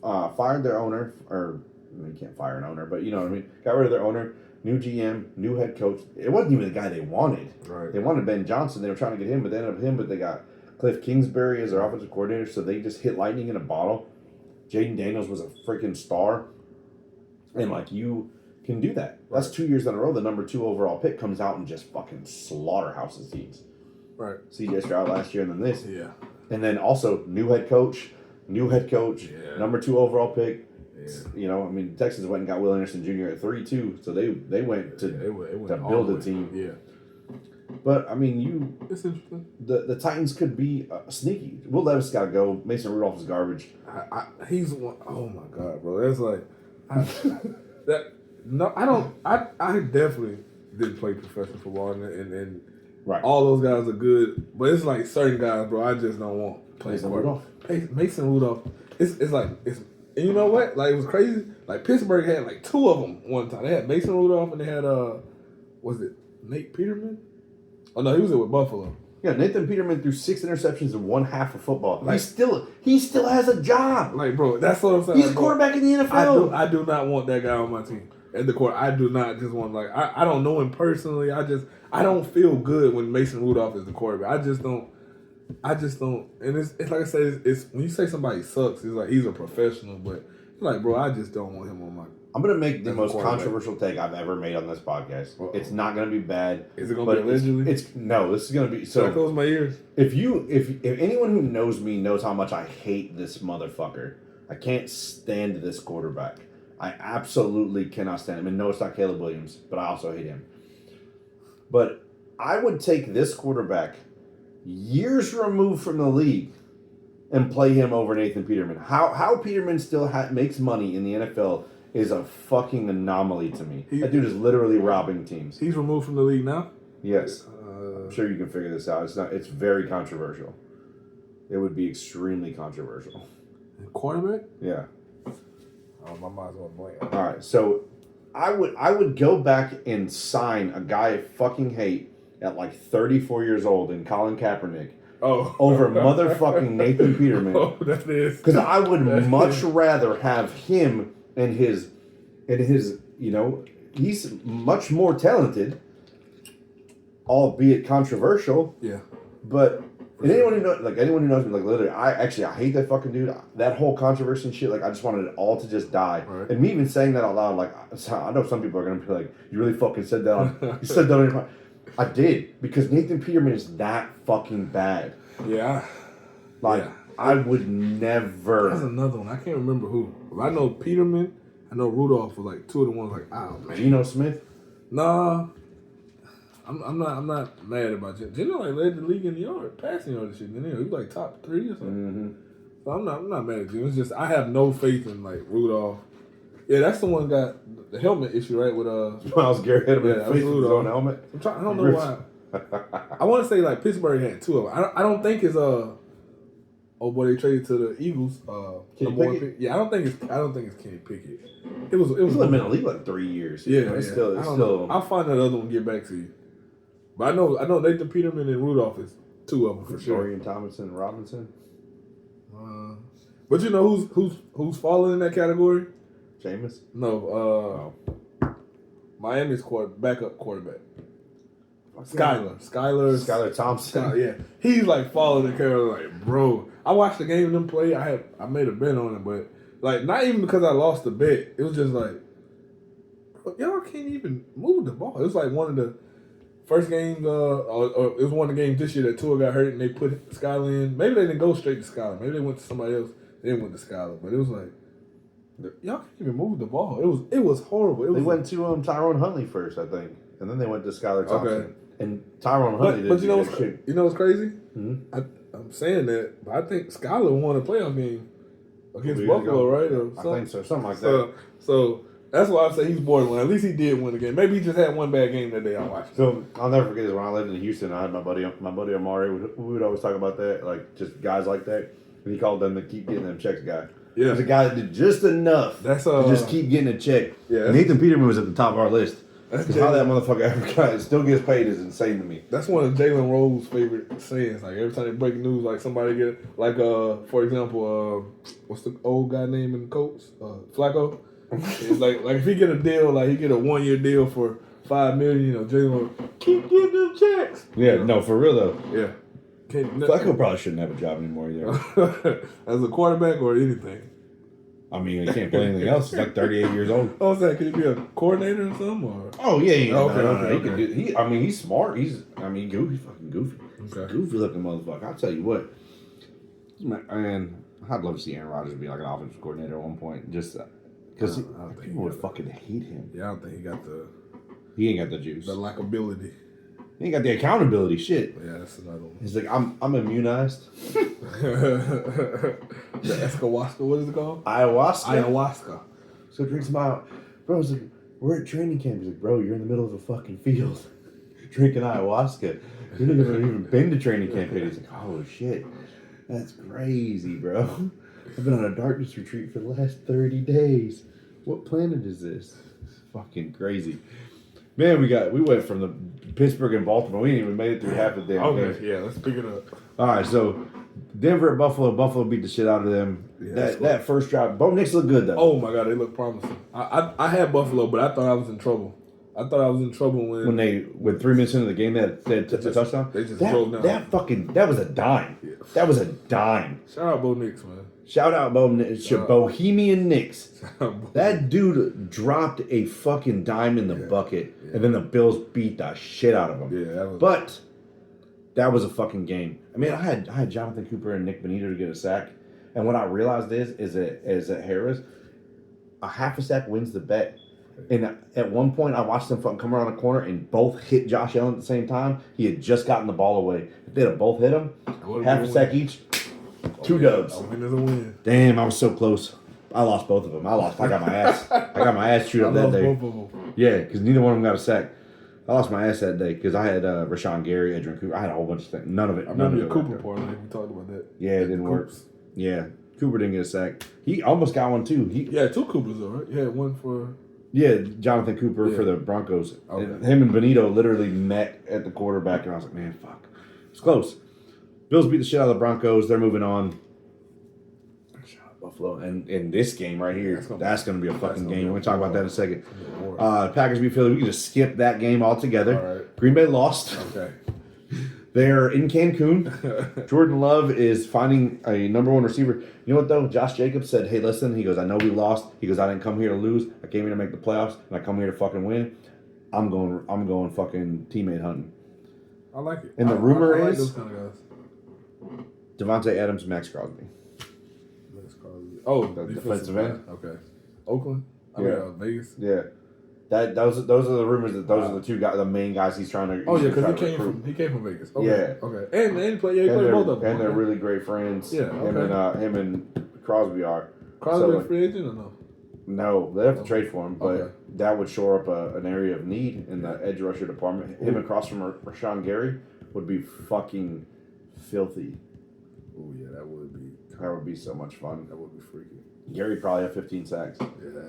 fired their owner, or you can't fire an owner, but you know what I mean, got rid of their owner. New GM, new head coach. It wasn't even the guy they wanted. Right. They wanted Ben Johnson. They were trying to get him, but they ended up him. But they got Cliff Kingsbury as their offensive coordinator, so they just hit lightning in a bottle. Jaden Daniels was a freaking star, and you can do that. That's 2 years in a row. The number 2 overall pick comes out and just fucking slaughterhouses teams. Right. CJ Stroud last year, and then this. Yeah. And then also new head coach, number 2 overall pick. Yeah. Texans went and got Will Anderson Jr. at 3 too, so they went to build a team. Yeah. But it's interesting. The Titans could be sneaky. Will Levis got to go. Mason Rudolph is garbage. He's one. Oh my God, bro! It's like No, I don't. I definitely didn't play professional football, and right. All those guys are good, but it's like certain guys, bro. I just don't want playing quarterback. Mason Rudolph. It's like it's. And you know what? Like it was crazy. Like Pittsburgh had like 2 of them one time. They had Mason Rudolph and they had was it Nate Peterman? Oh no, he was with Buffalo. Yeah, Nathan Peterman threw 6 interceptions in one half of football. Like, he still has a job. Like, bro, that's what I'm saying. He's a quarterback in the NFL. I do not want that guy on my team. at the court. I do not just want I don't know him personally. I don't feel good when Mason Rudolph is the quarterback. I just don't. And it's like I said, it's when you say somebody sucks, it's like he's a professional, but it's like, bro, I just don't want him on my. I'm gonna make the most controversial take I've ever made on this podcast. Uh-oh. It's not gonna be bad. Is it gonna be allegedly? This is gonna be so. Should I close my ears? If anyone who knows me knows how much I hate this motherfucker. I can't stand this quarterback. I absolutely cannot stand him. And no, it's not Caleb Williams, but I also hate him. But I would take this quarterback years removed from the league and play him over Nathan Peterman. How Peterman still makes money in the NFL is a fucking anomaly to me. That dude is literally robbing teams. He's removed from the league now? Yes. I'm sure you can figure this out. It's very controversial. It would be extremely controversial. Quarterback? Yeah. Oh, my mind's going blank. All right, so I would go back and sign a guy I fucking hate at like 34 years old in Colin Kaepernick over motherfucking Nathan Peterman. Oh, that is. Because I would much rather have him and his he's much more talented, albeit controversial. Yeah. But anyone who knows me, like literally, I hate that fucking dude. That whole controversy and shit, like I just wanted it all to just die. Right. And me even saying that out loud, like I know some people are gonna be like, "You really fucking said that? You said that on your mind." I did because Nathan Peterman is that fucking bad. Yeah. Like I would never. That's another one. I can't remember who. I know Peterman. I know Rudolph was like two of the ones. Like, oh man. Geno Smith. Nah. I'm not mad about Geno. Geno like led the league in passing yard and shit. He was like top 3 or something. Mm-hmm. So I'm not mad at Geno. It's just I have no faith in like Rudolph. Yeah, that's the one got the helmet issue, right? With Myles Garrett had a face with his own helmet. I don't know why. I want to say like Pittsburgh had 2 of them. I don't think it's boy they traded to the Eagles. Kenny Pickett? Yeah, I don't think it's Kenny Pickett. It was been in the league like 3 years. Yeah, it's still. I'll find that other one and get back to you. But I know Nathan Peterman and Rudolph is 2 of them for sure. Dorian Thompson and Robinson. But you know who's falling in that category? Jameis? No. Miami's backup quarterback. Skylar Thompson. Yeah, he's like falling in the category. Like, bro, I watched the game of them play. I made a bet on it, but like not even because I lost the bet. It was just like, y'all can't even move the ball. It was like one of the first games, or it was one of the games this year that Tua got hurt and they put Skylar in. Maybe they didn't go straight to Skylar. Maybe they went to somebody else. They didn't went to Skylar, but it was like, y'all can't even move the ball. It was horrible. They went to Tyrone Huntley first, I think, and then they went to Skylar Thompson. Okay. And Tyrone Huntley. But you know what's crazy? Mm-hmm. I'm saying that, but I think Skylar won a playoff game against Buffalo, right? Or I think so, something like that. So that's why I say he's borderline. At least he did win the game. Maybe he just had one bad game that day I watched. So I'll never forget this. When I lived in Houston, I had my buddy Amari. We would always talk about that, like just guys like that. And he called them the keep getting them checks guy. Yeah, there's a guy that did just enough to just keep getting a check. Yeah, Nathan Peterman was at the top of our list. Because how that motherfucker ever got still gets paid is insane to me. That's one of Jalen Rose's favorite sayings. Like every time they break news, like somebody get like for example, what's the old guy name in the Colts? Flacco. It's like if he get a deal, like he get a 1-year deal for $5 million, Jalen keep getting them checks. Yeah, no, for real though. Yeah. Flacco probably shouldn't have a job anymore either. As a quarterback or anything. I mean, he can't play anything else. He's like 38 years old. Oh, can he be a coordinator or something? Or? Oh, yeah. Okay. He can do, he's smart. He's fucking goofy. Okay. Goofy looking motherfucker. I'll tell you what. Man, I'd love to see Aaron Rodgers be like an offensive coordinator at one point. Just because people would fucking hate him. Yeah, I don't think he ain't got the juice. The likability. He ain't got the accountability shit. Yeah, that's another one. He's like, I'm immunized. The Escahuasca, what is it called? Ayahuasca. So drinks him out. Bro, he's like, we're at training camp. He's like, bro, you're in the middle of a fucking field drinking ayahuasca. You've never even been to training camp yet. He's like, oh shit. That's crazy, bro. I've been on a darkness retreat for the last 30 days. What planet is this? It's fucking crazy. Man, we went from the Pittsburgh and Baltimore. We ain't even made it through half the damn game. Yeah, let's pick it up. All right, so Denver at Buffalo. Buffalo beat the shit out of them. Yeah, that first drive. Bo Nix looked good though. Oh my god, they look promising. I had Buffalo, but I thought I was in trouble. I thought I was in trouble when 3 minutes into the game they had a touchdown. They just drove down. That was a dime. Yeah. That was a dime. Shout out Bo Nix, man. Shout out Bohemian Knicks. That dude dropped a fucking dime in the bucket, and then the Bills beat the shit out of him. Yeah, but that was a fucking game. I mean, I had Jonathan Cooper and Nick Bonito to get a sack, and what I realized is that Harris, a half a sack wins the bet. And at one point, I watched them come around the corner and both hit Josh Allen at the same time. He had just gotten the ball away. If they'd have both hit him, half a sack each, 2 dubs. A win is a win. Damn, I was so close. I lost both of them. I got my ass. I got my ass chewed up that day. Both of them. Yeah, because neither one of them got a sack. I lost my ass that day because I had Rashawn Gary, Edrin Cooper. I had a whole bunch of things. None of it. I remember the Cooper part. We talked about that. Yeah, it didn't work. Yeah, Cooper didn't get a sack. He almost got one too. Yeah, 2 Coopers though, right? He had one for. Yeah, Jonathan Cooper for the Broncos. Okay. Him and Benito literally met at the quarterback, and I was like, man, fuck. It's close. Bills beat the shit out of the Broncos. They're moving on. Shout out Buffalo. And in this game right here, that's going to be a fucking game. We're going to talk about that in a second. Packers beat Philly. We can just skip that game altogether. All right. Green Bay lost. Okay. They're in Cancun. Jordan Love is finding a number 1 receiver. You know what, though? Josh Jacobs said, hey, listen. He goes, I know we lost. He goes, I didn't come here to lose. I came here to make the playoffs, and I come here to fucking win. I'm going fucking teammate hunting. I like it. And the rumor I like is those kind of guys. Devontae Adams, Max Crosby. Oh, the defensive end. Okay. Oakland? Vegas? Yeah. Those are the rumors that those are the 2 guys, the main guys he's trying to. Oh yeah, because he came from Vegas. Okay. Yeah. Okay. And he played both of them. And they're really great friends. Yeah. Okay. Him and Crosby are. Crosby a free agent or no? No, they have to trade for him, but that would shore up an area of need in the edge rusher department. Him across from Rashawn Gary would be fucking filthy. Oh yeah, that would be so much fun. That would be freaky. Gary probably have 15 sacks. Yeah,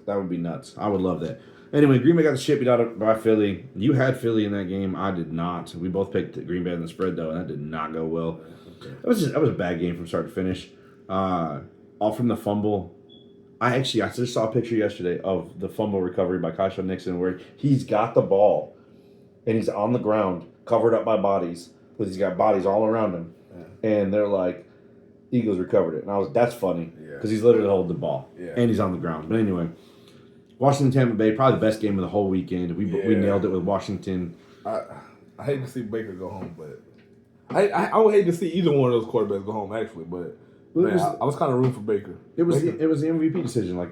that would be nuts. I would love that. Anyway, Green Bay got the shit beat out by Philly. You had Philly in that game. I did not. We both picked Green Bay in the spread though, and that did not go well. Okay. That was a bad game from start to finish. All from the fumble. I just saw a picture yesterday of the fumble recovery by Kyshawn Nixon where he's got the ball and he's on the ground covered up by bodies because he's got bodies all around him, and they're like, Eagles recovered it. And I was, that's funny because he's literally holding the ball and he's on the ground. But anyway, Washington, Tampa Bay, probably the best game of the whole weekend. We nailed it with Washington. I hate to see Baker go home, but I would hate to see either one of those quarterbacks go home actually. But man, I was kind of rooting for Baker. It was the MVP decision. Like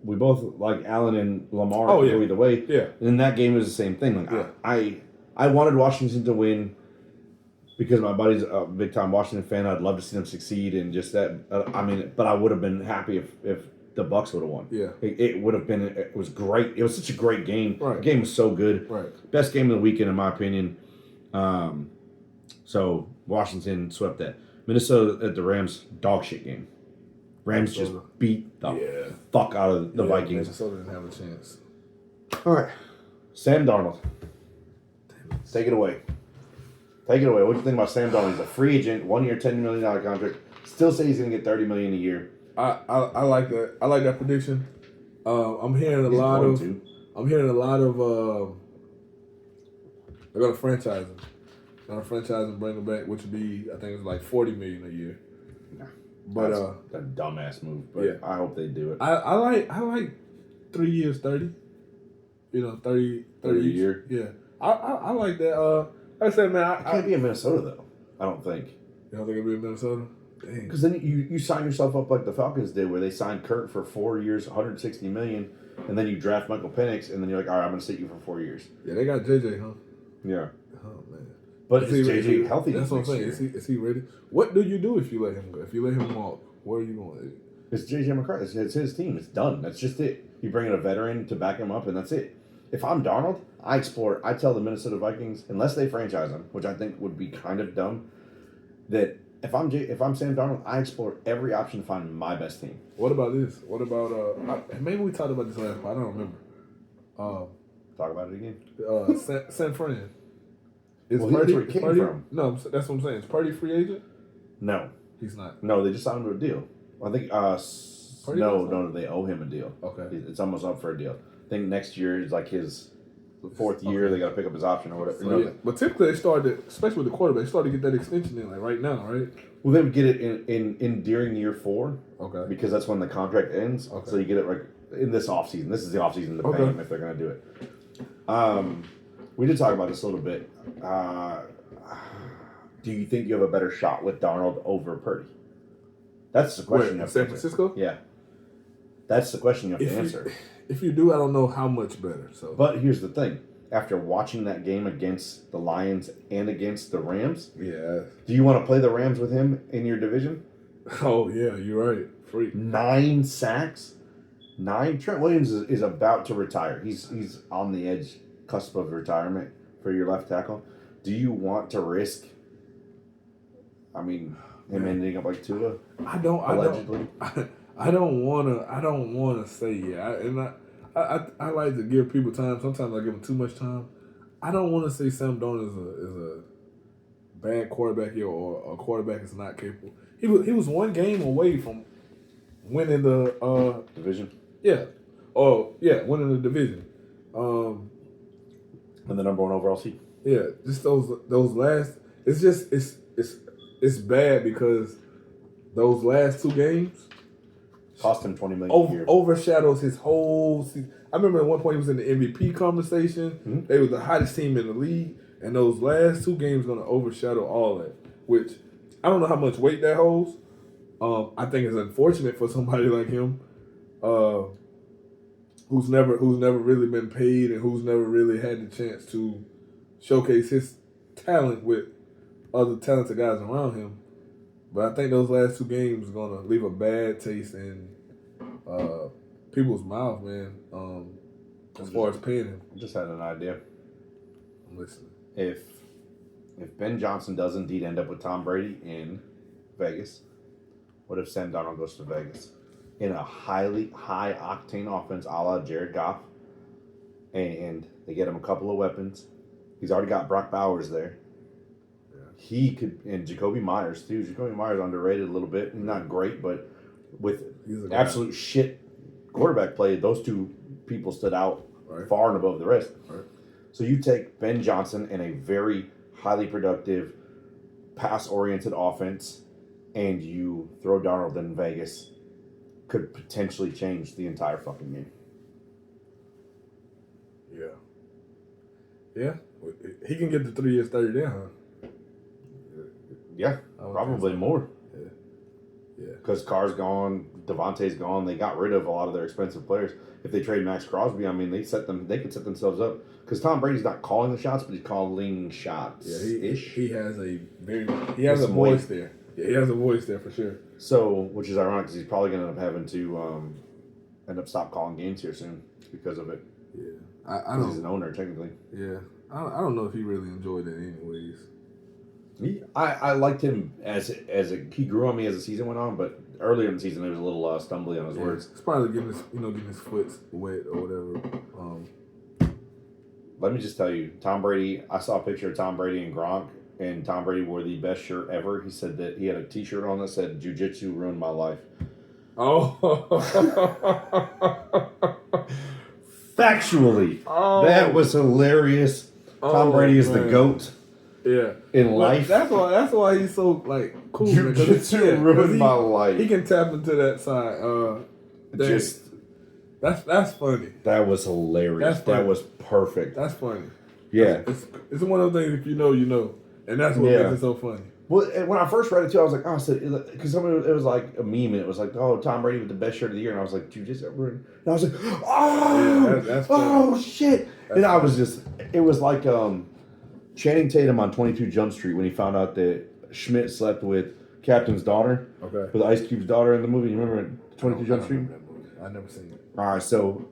we both like Allen and Lamar go either way. Yeah, and then that game was the same thing. Like I wanted Washington to win. Because my buddy's a big-time Washington fan, I'd love to see them succeed, and just that. But I would have been happy if the Bucs would have won. Yeah, it would have been. It was great. It was such a great game. Right. The game was so good. Right. Best game of the weekend, in my opinion. So Washington swept that. Minnesota at the Rams, dog shit game. Rams just beat the fuck out of the Vikings. Minnesota didn't have a chance. All right, Sam Darnold. Take it away. Take it away. What do you think about Sam Darnold? He's a free agent, 1 year, $10 million contract. Still say he's going to get $30 million a year. I like that. I like that prediction. I'm hearing a lot of. They're gonna franchise him. And bring him back, which would be, I think it's like $40 million a year. Nah, but that's a dumbass move. But I hope they do it. I like 3 years, 30. 30 a year. Yeah, I like that. Like I said, man, I can't be in Minnesota though. I don't think. You don't think it'll be in Minnesota? Dang. Because then you sign yourself up like the Falcons did, where they signed Kurt for 4 years, $160 million, and then you draft Michael Penix, and then you're like, all right, I'm going to sit you for 4 years. Yeah, they got JJ, huh? Yeah. Oh man. But is JJ healthy? That's what I'm saying. Is he ready? What do you do if you let him go? If you let him walk, where are you going? It's JJ McCarthy. It's his team. It's done. That's just it. You bring in a veteran to back him up, and that's it. If I'm Darnold, I tell the Minnesota Vikings, unless they franchise him, which I think would be kind of dumb, that if I'm Sam Darnold, I explore every option to find my best team. What about this? What about maybe we talked about this last time. I don't remember. Talk about it again. San Fran. That's where he came from. No, that's what I'm saying. Is Purdy free agent? No. He's not. No, they just signed him to a deal. I think, no, they owe him a deal. Okay. It's almost up for a deal. I think next year is like his fourth year. They got to pick up his option or whatever. So, yeah. But typically they started, especially with the quarterback, they started to get that extension in like right now, right? Well, they would get it in during year 4. Okay. Because that's when the contract ends. Okay. So you get it like in this offseason. This is the offseason to pay him if they're going to do it. We did talk about this a little bit. Do you think you have a better shot with Darnold over Purdy? That's the question. Where, San Francisco? Yeah. That's the question you have to answer. If you do, I don't know how much better. So, but here's the thing. After watching that game against the Lions and against the Rams, do you want to play the Rams with him in your division? Oh, yeah, you're right. Freak. 9 sacks. 9. Trent Williams is about to retire. He's on the edge, cusp of retirement for your left tackle. Do you want to risk, him ending up like Tua? Allegedly. I don't wanna say yeah. I like to give people time. Sometimes I give them too much time. I don't want to say Sam Darnold is a bad quarterback here or a quarterback is not capable. He was one game away from winning the division. Yeah. Oh yeah, winning the division. And the number 1 overall seed. Yeah, just those last. It's just it's bad because those last 2 games cost him $20 million. Overshadows his whole season. I remember at one point he was in the MVP conversation. Mm-hmm. They were the hottest team in the league, and those last 2 games going to overshadow all that. Which I don't know how much weight that holds. I think it's unfortunate for somebody like him, who's never really been paid and who's never really had the chance to showcase his talent with other talented guys around him. But I think those last 2 games are gonna leave a bad taste in people's mouth, man. As far as paying him. I just had an idea. I'm listening. If Ben Johnson does indeed end up with Tom Brady in Vegas, what if Sam Darnold goes to Vegas in a high octane offense, a la Jared Goff, and they get him a couple of weapons? He's already got Brock Bowers there. He could, and Jacoby Myers too. Jacoby Myers underrated a little bit. He's not great, but with absolute shit quarterback play, those 2 people stood out far and above the rest. Right. So you take Ben Johnson in a very highly productive, pass-oriented offense, and you throw Darnold in Vegas, could potentially change the entire fucking game. Yeah. Yeah. He can get the 3 years 30 there, huh? Yeah, probably more. Yeah. Because Carr's gone, Devontae's gone. They got rid of a lot of their expensive players. If they trade Max Crosby, they could set themselves up. Because Tom Brady's not calling the shots, but he's calling shots. Yeah, he has a voice there. Yeah, he has a voice there for sure. So, which is ironic because he's probably going to end up having to stop calling games here soon because of it. Yeah, I don't. He's an owner technically. Yeah, I don't know if he really enjoyed it anyways. I liked him he grew on me as the season went on, but earlier in the season he was a little stumbly on his words. It's probably getting his foot wet or whatever. Let me just tell you, Tom Brady. I saw a picture of Tom Brady and Gronk, and Tom Brady wore the best shirt ever. He said that he had a T-shirt on that said "Jiu-Jitsu ruined my life." Oh, factually, that was hilarious. Tom Brady is the GOAT. Yeah, in life. That's why he's so cool. Jiu-Jitsu ruined my life. He can tap into that side. That's funny. That was hilarious. That was perfect. That's funny. Yeah, it's one of those things. If you know, you know, and that's what makes it so funny. Well, when I first read it too, I was like, because it was like a meme, and it was like, Tom Brady with the best shirt of the year, and I was like, Jiu-Jitsu, and I was like, shit, and I was just, it was like Channing Tatum on 22 Jump Street when he found out that Schmidt slept with Captain's daughter, with Ice Cube's daughter in the movie. You remember 22 Jump Street? I never seen it. All right, so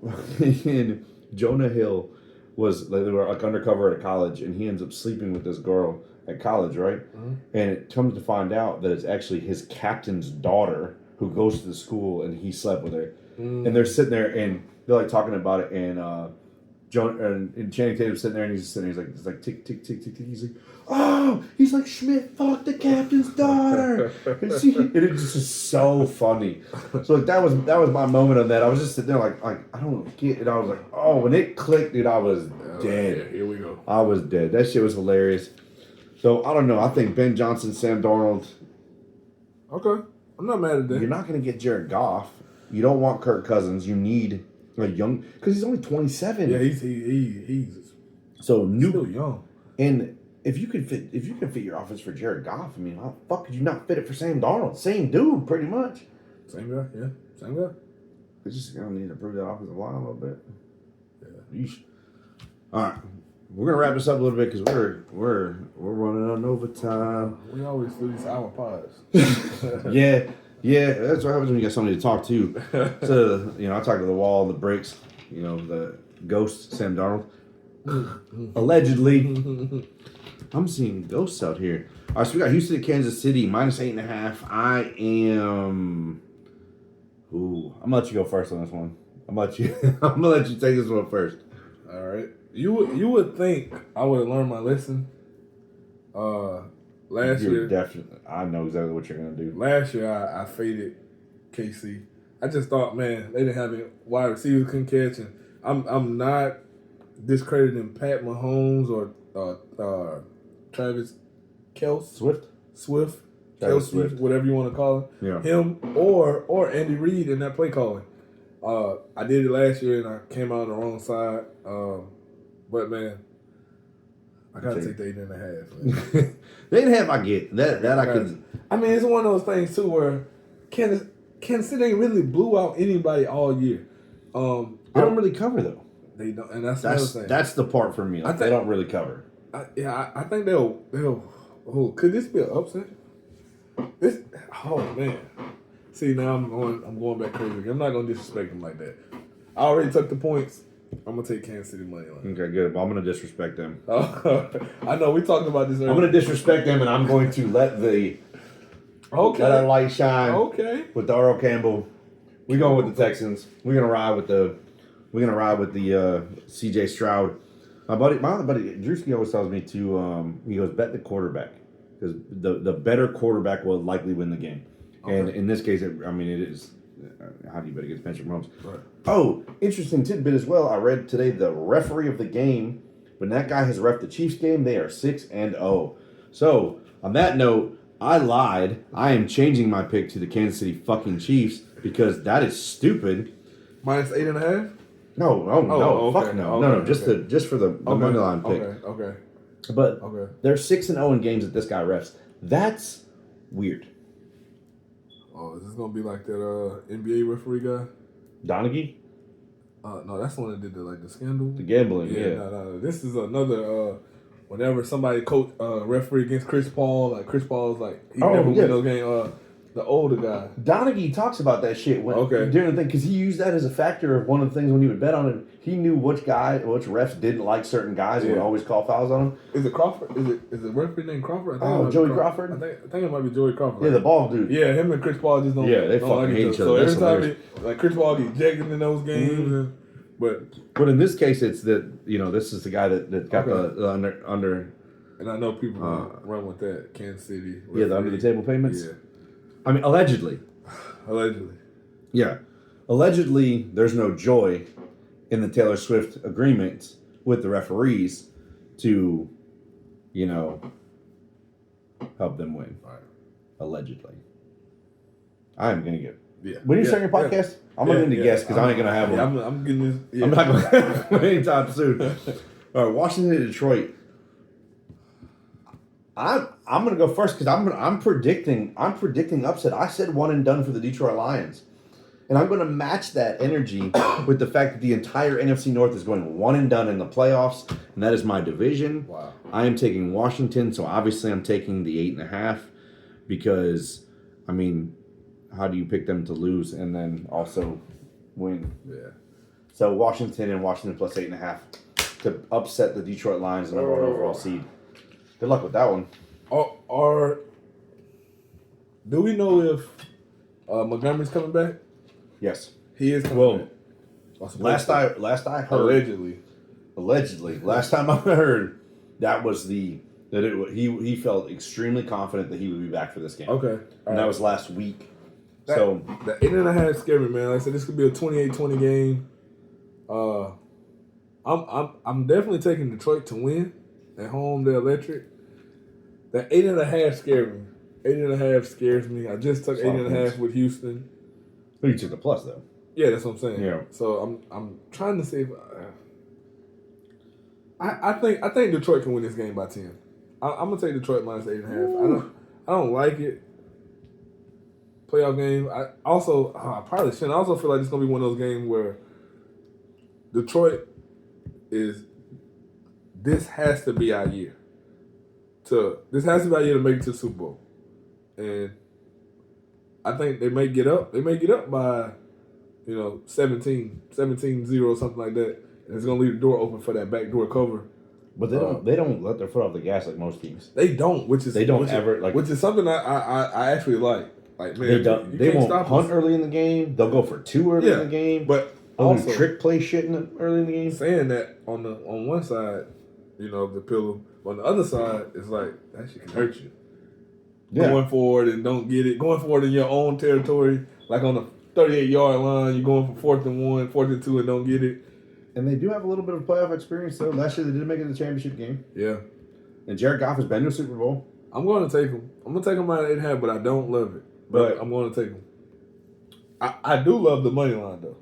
Jonah Hill they were like undercover at a college, and he ends up sleeping with this girl at college, right? Mm-hmm. And it comes to find out that it's actually his captain's daughter who goes to the school, and he slept with her. Mm. And they're sitting there, and they're like talking about it, and and Channing Tatum's sitting there, and he's just sitting there. He's like tick, tick, tick, tick, tick. He's like, oh, he's like, Schmidt fucked the captain's daughter. And it just is so funny. So like that was my moment on that. I was just sitting there like I don't get it. I was like, oh, when it clicked, dude, I was dead. Yeah, here we go. I was dead. That shit was hilarious. So I don't know. I think Ben Johnson, Sam Darnold. Okay, I'm not mad at that. You're not going to get Jared Goff. You don't want Kirk Cousins. You need a young, because he's only 27. Yeah, he's so still young. And if you can fit your offense for Jared Goff, I mean, how the fuck could you not fit it for Sam Darnold? Same dude, pretty much. Same guy, yeah, same guy. It's just gonna need to improve that offensive line a little bit. Yeah. Yeesh. All right, we're gonna wrap this up a little bit because we're running on overtime. We always do these hour pods. Yeah, that's what happens when you got somebody to talk to. So, I talk to the wall, the bricks, the ghost, Sam Darnold. Allegedly. I'm seeing ghosts out here. All right, so we got Houston at Kansas City, -8.5. I'm gonna let you go first on this one. I'm gonna let you take this one first. All right. You would think I would have learned my lesson. Last year, definitely. I know exactly what you're gonna do. Last year, I faded KC. I just thought, man, they didn't have any wide receivers couldn't catch, and I'm not discrediting Pat Mahomes or Travis Swift, Kelsey, whatever you want to call him. Yeah. Him or Andy Reid in that play calling. I did it last year and I came out on the wrong side. But man, I gotta take the 8.5. Man. The 8.5, I get that. I could. I mean, it's one of those things too where Kansas City really blew out anybody all year. They don't really cover though. They don't, and that's another thing. That's the part for me. Like, they don't really cover. I think they'll. Oh, could this be an upset? Man. See, now I'm going back crazy. I'm not gonna disrespect them like that. I already took the points. I'm gonna take Kansas City money line. Okay, good. But I'm gonna disrespect them. I know we talked about this earlier. I'm gonna disrespect them, and I'm going to let our light shine. Okay. With Darrell Campbell, we're going with the Texans. We're gonna ride with the C.J. Stroud. My other buddy Drewski always tells me to. He goes, bet the quarterback because the better quarterback will likely win the game. Okay. And in this case, it is. How do you bet against Patrick Mahomes? Right. Oh, interesting tidbit as well. I read today the referee of the game. When that guy has reffed the Chiefs game, they are 6-0. So on that note, I lied. I am changing my pick to the Kansas City fucking Chiefs because that is stupid. -8.5. No, okay. Fuck no, okay, no, just for the money line pick. Okay. But they're 6-0 in games that this guy refs. That's weird. Oh, is this gonna be like that NBA referee guy? Donaghy? No, that's the one that did the scandal. The gambling, yeah. No. This is another. Whenever somebody coach referee against Chris Paul, like Chris Paul's like he never win those games. The older guy. Donaghy talks about that shit during the thing because he used that as a factor of one of the things when he would bet on it. He knew which refs didn't like certain guys and would always call fouls on them. Is it Crawford? Is it referee named Crawford? Joey Crawford. I think it might be Joey Crawford. Yeah, the ball dude. Yeah, him and Chris Paul just don't. Yeah, they fucking like hate each other. So every time Chris Paul get ejected in those games, but in this case, it's that this is the guy that got the under. And I know people run with that Kansas City. Referee. Yeah, the under the table payments. Yeah. I mean, allegedly. Yeah. Allegedly, there's no joy in the Taylor Swift agreement with the referees to, help them win. Right. Allegedly. I am going to get... Yeah. When you start your podcast, I'm going to guess because I ain't going to have one. I'm getting this... Yeah. I'm not going to have one anytime soon. All right, Washington and Detroit. I'm going to go first because I'm predicting upset. I said one and done for the Detroit Lions. And I'm going to match that energy with the fact that the entire NFC North is going one and done in the playoffs, and that is my division. Wow. I am taking Washington, so obviously I'm taking the 8.5 because, how do you pick them to lose and then also win? Yeah. So Washington plus 8.5 to upset the Detroit Lions and number one overall seed. Good luck with that one. Do we know if Montgomery's coming back? Yes. He is coming back. Last I heard, allegedly. allegedly, last time I heard, he felt extremely confident that he would be back for this game. Okay. And that was last week. The 8.5 scared me, man. Like I said, this could be a 28-20 game. I'm definitely taking Detroit to win at home. The Electric. That 8.5 scared me. 8.5 scares me. I just took 8.5 with Houston. But you took the plus though. Yeah, that's what I'm saying. Yeah. So I'm trying to see if I think Detroit can win this game by 10. I'm gonna take Detroit minus 8.5. I don't like it. Playoff game. I probably shouldn't. I also feel like it's gonna be one of those games where Detroit this has to be our year. This has to be our year to make it to the Super Bowl. And I think they may get up. They may get up by, 17-0 or something like that. And it's gonna leave the door open for that backdoor cover. But they don't let their foot off the gas like most teams. They don't, which is something I actually like. Like, man, they won't punt early in the game. They'll go for 2 early in the game. But they'll also do trick play shit early in the game. Saying that on one side, the pillow. On the other side, it's like that shit can hurt you. Yeah. Going forward and don't get it. Going forward in your own territory, like on the 38-yard line, you're going for 4th and 1, 4th and 2, and don't get it. And they do have a little bit of playoff experience, though. Last year they did make it to the championship game. Yeah. And Jared Goff has been to a Super Bowl. I'm going to take him. I'm going to take him out of 8.5, but I don't love it. But I'm going to take him. I do love the money line, though.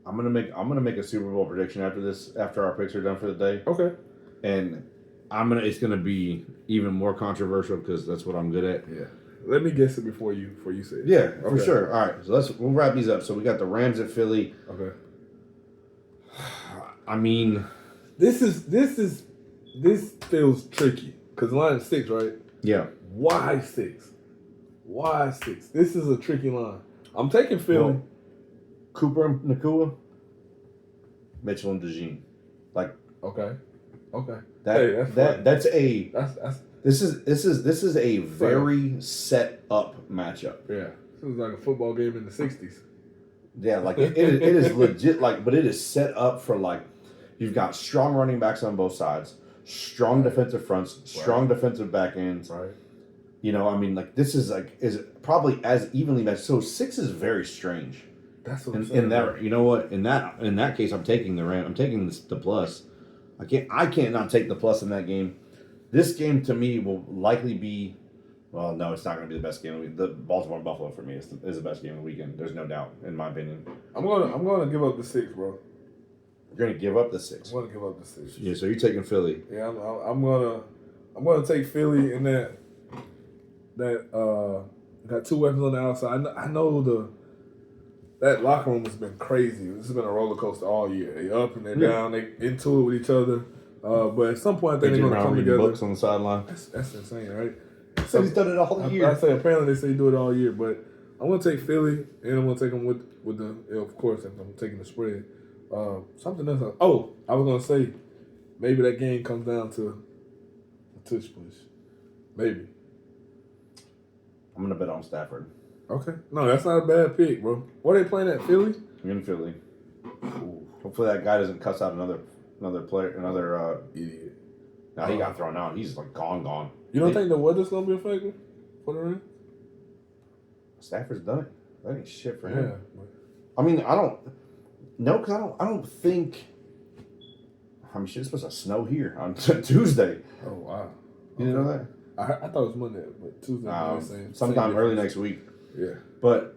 I'm gonna make a Super Bowl prediction after our picks are done for the day. Okay. And it's gonna be even more controversial because that's what I'm good at. Yeah. Let me guess it before you say it. Yeah, for sure. All right, so we'll wrap these up. So we got the Rams at Philly. Okay. I mean, this feels tricky because the line is 6, right? Yeah. Why 6? Why 6? This is a tricky line. I'm taking Philly. Well, Cooper and Nakua, Mitchell and DeJean. Okay. This is a very set up matchup. Yeah. This is like a football game in the 60s. Yeah, it is legit but it is set up for you've got strong running backs on both sides, strong defensive fronts, strong defensive back ends. Right. This is probably as evenly matched. So 6 is very strange. That's what I'm saying. In that, you know what? In that case, I'm taking the Ram. I'm taking the plus. I can't not take the plus in that game. This game to me will likely be. Well, no, it's not going to be the best game of the week. The Baltimore Buffalo for me is the best game of the weekend. There's no doubt, in my opinion. I'm gonna give up the 6, bro. You're gonna give up the 6. I'm gonna give up the 6. Yeah, so you're taking Philly. Yeah, I'm gonna take Philly in that got 2 weapons on the outside. I know that locker room has been crazy. This has been a roller coaster all year. They up and they're down. They into it with each other. But at some point, I think they're going to come together. Books on the sideline. That's insane, right? So he's done it all year. I say apparently they say do it all year, but I'm going to take Philly and I'm going to take them with the of course if I'm taking the spread. Something else. I was going to say maybe that game comes down to a tush push. Maybe. I'm going to bet on Stafford. Okay. No, that's not a bad pick, bro. What are they playing at, Philly? In Philly. Ooh. Hopefully that guy doesn't cuss out another player, idiot. Now he got thrown out. He's gone. You don't think the weather's gonna be a factor for the Rams? Stafford's done it. That ain't shit for him. Yeah. I mean, I don't. No, because I don't think. I mean, shit's supposed to snow here on Tuesday. Oh wow! You didn't know that? I thought it was Monday, but Tuesday. Sometime early next week. Yeah. But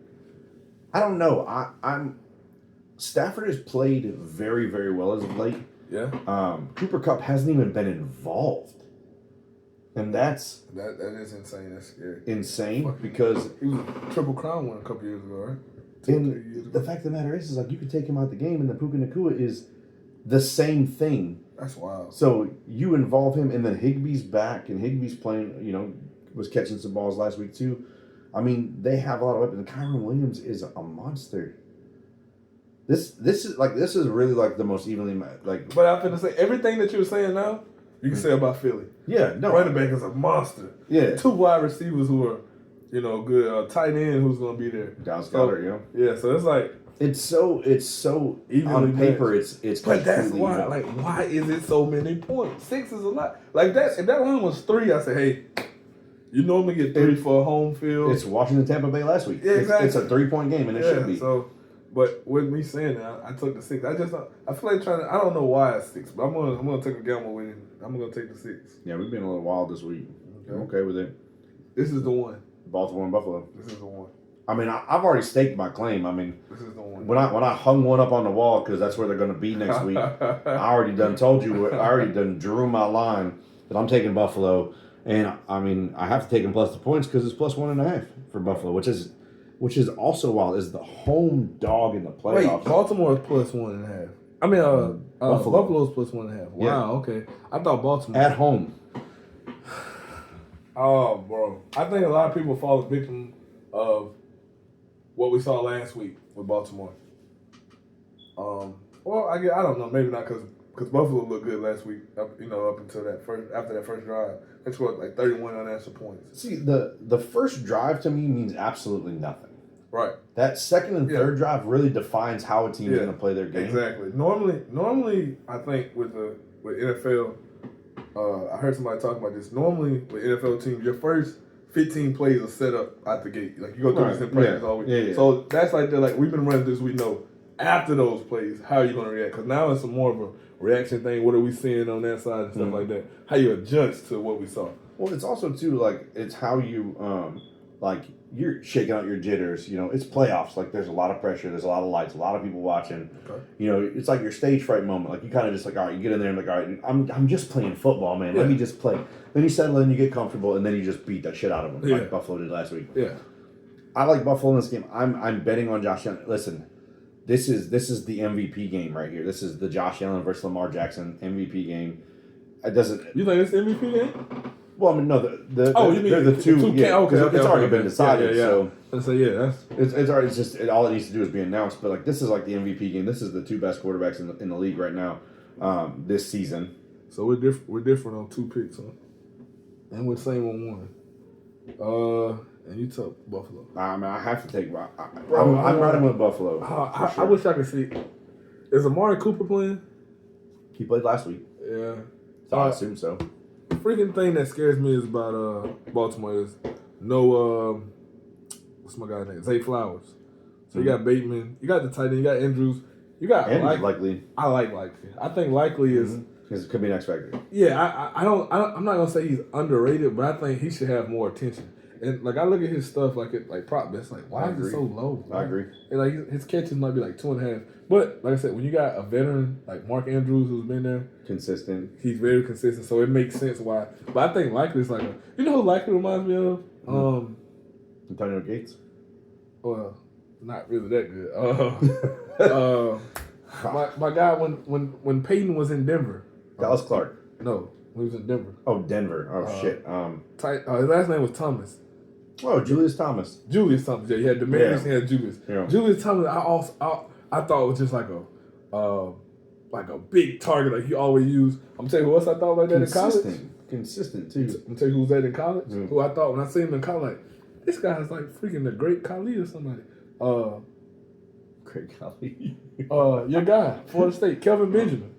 I don't know. Stafford has played very, very well as of late. Yeah. Cooper Kupp hasn't even been involved. And that is insane. That's scary. Insane because he was a Triple Crown winner a couple years ago, right? And the fact of the matter is you could take him out the game, and the Puka Nakua is the same thing. That's wild. So you involve him, and then Higbee's back, and Higbee's playing. Was catching some balls last week too. I mean, they have a lot of weapons. And Kyron Williams is a monster. This is really the most evenly But I'm gonna say everything that you were saying now, you can say about Philly. Yeah, no. Running back is a monster. Yeah. 2 wide receivers who are, good. Tight end who's gonna be there. Dallas Goedert, Yeah, so it's It's so Evenly on paper. matched. It's But that's completely why. even. Like, why is it so many points? 6 is a lot. Like that. If that line was 3, I say, hey, you normally get 3 for a home field. It's Washington Tampa Bay last week. Yeah, exactly. It's a 3-point game, and it should be. So, but with me saying that, I took the 6. I feel like trying to. I don't know why it's 6, but I'm gonna take a gamble with it. I'm gonna take the 6. Yeah, we've been a little wild this week. Okay. I'm okay with it. This is the one. Baltimore and Buffalo. This is the one. I mean, I've already staked my claim. I mean, this is the one. When I hung one up on the wall because that's where they're going to be next week. I already drew my line that I'm taking Buffalo, and I mean I have to take them plus the points because it's plus 1.5 for Buffalo, which is also wild. Is the home dog in the playoffs? Wait, Baltimore is plus 1.5. I mean, Buffalo's plus 1.5. Wow, yeah. Okay. I thought Baltimore at home. Oh, bro, I think a lot of people fall victim of what we saw last week with Baltimore. Well, I don't know, maybe not because Buffalo looked good last week. Up until after that first drive, they scored like 31 unanswered points. See, the first drive to me means absolutely nothing. Right. That second and third drive really defines how a team is going to play their game. Exactly. Normally, I think with NFL, I heard somebody talking about this. Normally with NFL teams, your first 15 plays are set up out the gate. Like you go through this in practice all week. Yeah. So that's like we've been running this. We know after those plays how are you going to react? Because now it's more of a reaction thing. What are we seeing on that side and stuff like that? How you adjust to what we saw. Well, it's also too like it's how you like you're shaking out your jitters. You know, it's playoffs. Like there's a lot of pressure. There's a lot of lights. A lot of people watching. Okay. You know, it's like your stage fright moment. Like you kind of just like, all right, you get in there and like, all right, I'm just playing football, man. Let me just play. Then you settle in, you get comfortable, and then you just beat the shit out of them, like Buffalo did last week. Yeah, I like Buffalo in this game. I'm betting on Josh Allen. Listen, this is the MVP game right here. This is the Josh Allen versus Lamar Jackson MVP game. It doesn't. You think it's the MVP game? Well, I mean, no. They're the two. It's already been decided. So that's it's already just all it needs to do is be announced. But like this is like the MVP game. This is the two best quarterbacks in the league right now, this season. So we're different on 2 picks, huh? And we're same on 1. And you took Buffalo. I mean, I have to take. I'm riding with Buffalo. Sure. I wish I could see. Is Amari Cooper playing? He played last week. Yeah. So I assume so. The freaking thing that scares me is about Baltimore is no. What's my guy's name? Zay Flowers. So you got Bateman. You got the tight end. You got Andrews. You got Likely. I like Likely. I think Likely is. Because it could be an X factor. Yeah, I'm not gonna say he's underrated, but I think he should have more attention. And like I look at his stuff, like prop bets, like why is it so low? I agree. And like his catches might be like 2.5. But like I said, when you got a veteran like Mark Andrews who's been there, consistent, he's very consistent. So it makes sense why. But I think Likely is like you know who Likely reminds me of? Antonio Gates. Well, not really that good. My guy when Peyton was in Denver. Dallas Clark. No, he was in Denver. Oh, Denver. Oh, shit. His last name was Thomas. Oh, Julius Thomas. Julius Thomas. Yeah, he had Demarius, he had Julius. Yeah. Julius Thomas. I thought was just like a big target, like he always used. I'm telling you who else I thought like that in college. Consistent too. I'm telling you who's that in college. Who I thought when I seen him in college, like this guy's like freaking the Great Khali or somebody. Great Khali. Your guy, Florida State, Kelvin Benjamin.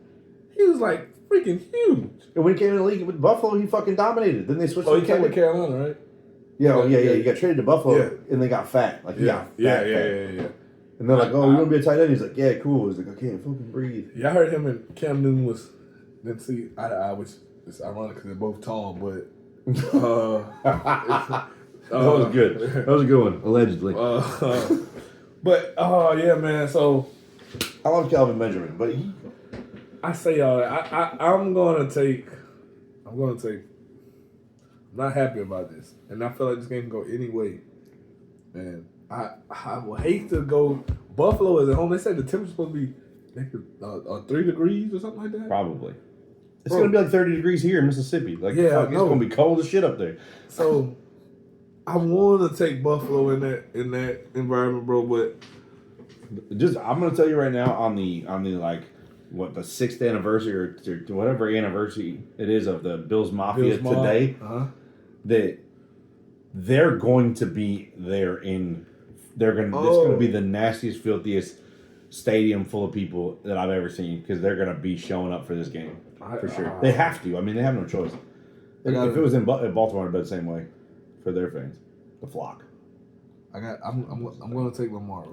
He was like freaking huge. And when he came in the league with Buffalo, he fucking dominated. Then they switched. Oh, he came with Carolina, right? Yeah, He got traded to Buffalo, and they got fat. Like he got fat. Yeah. And they're like, "Oh, you want to be a tight end?" He's like, "Yeah, cool." He's like, "I can't fucking breathe." Yeah, I heard him and Cam Newton was didn't see eye to eye, which is ironic because they're both tall, but that was good. That was a good one, allegedly. But yeah, man. So I love Kelvin Benjamin, but I say I'm gonna take. I'm not happy about this, and I feel like this game can go any way. And I would hate to go. Buffalo is at home. They said the temperature's supposed to be 3 degrees or something like that. Probably. It's going to be like 30 degrees here in Mississippi. Like, it's going to be cold as shit up there. So I want to take Buffalo in that environment, bro. But I'm going to tell you right now on the like the 6th anniversary or whatever anniversary it is of the Bills Mafia today, that they're going to be there in. It's going to be the nastiest, filthiest stadium full of people that I've ever seen because they're going to be showing up for this game for sure. They have to. I mean, they have no choice. If it was in Baltimore, it'd be the same way for their fans. The flock. I'm going to take Lamar.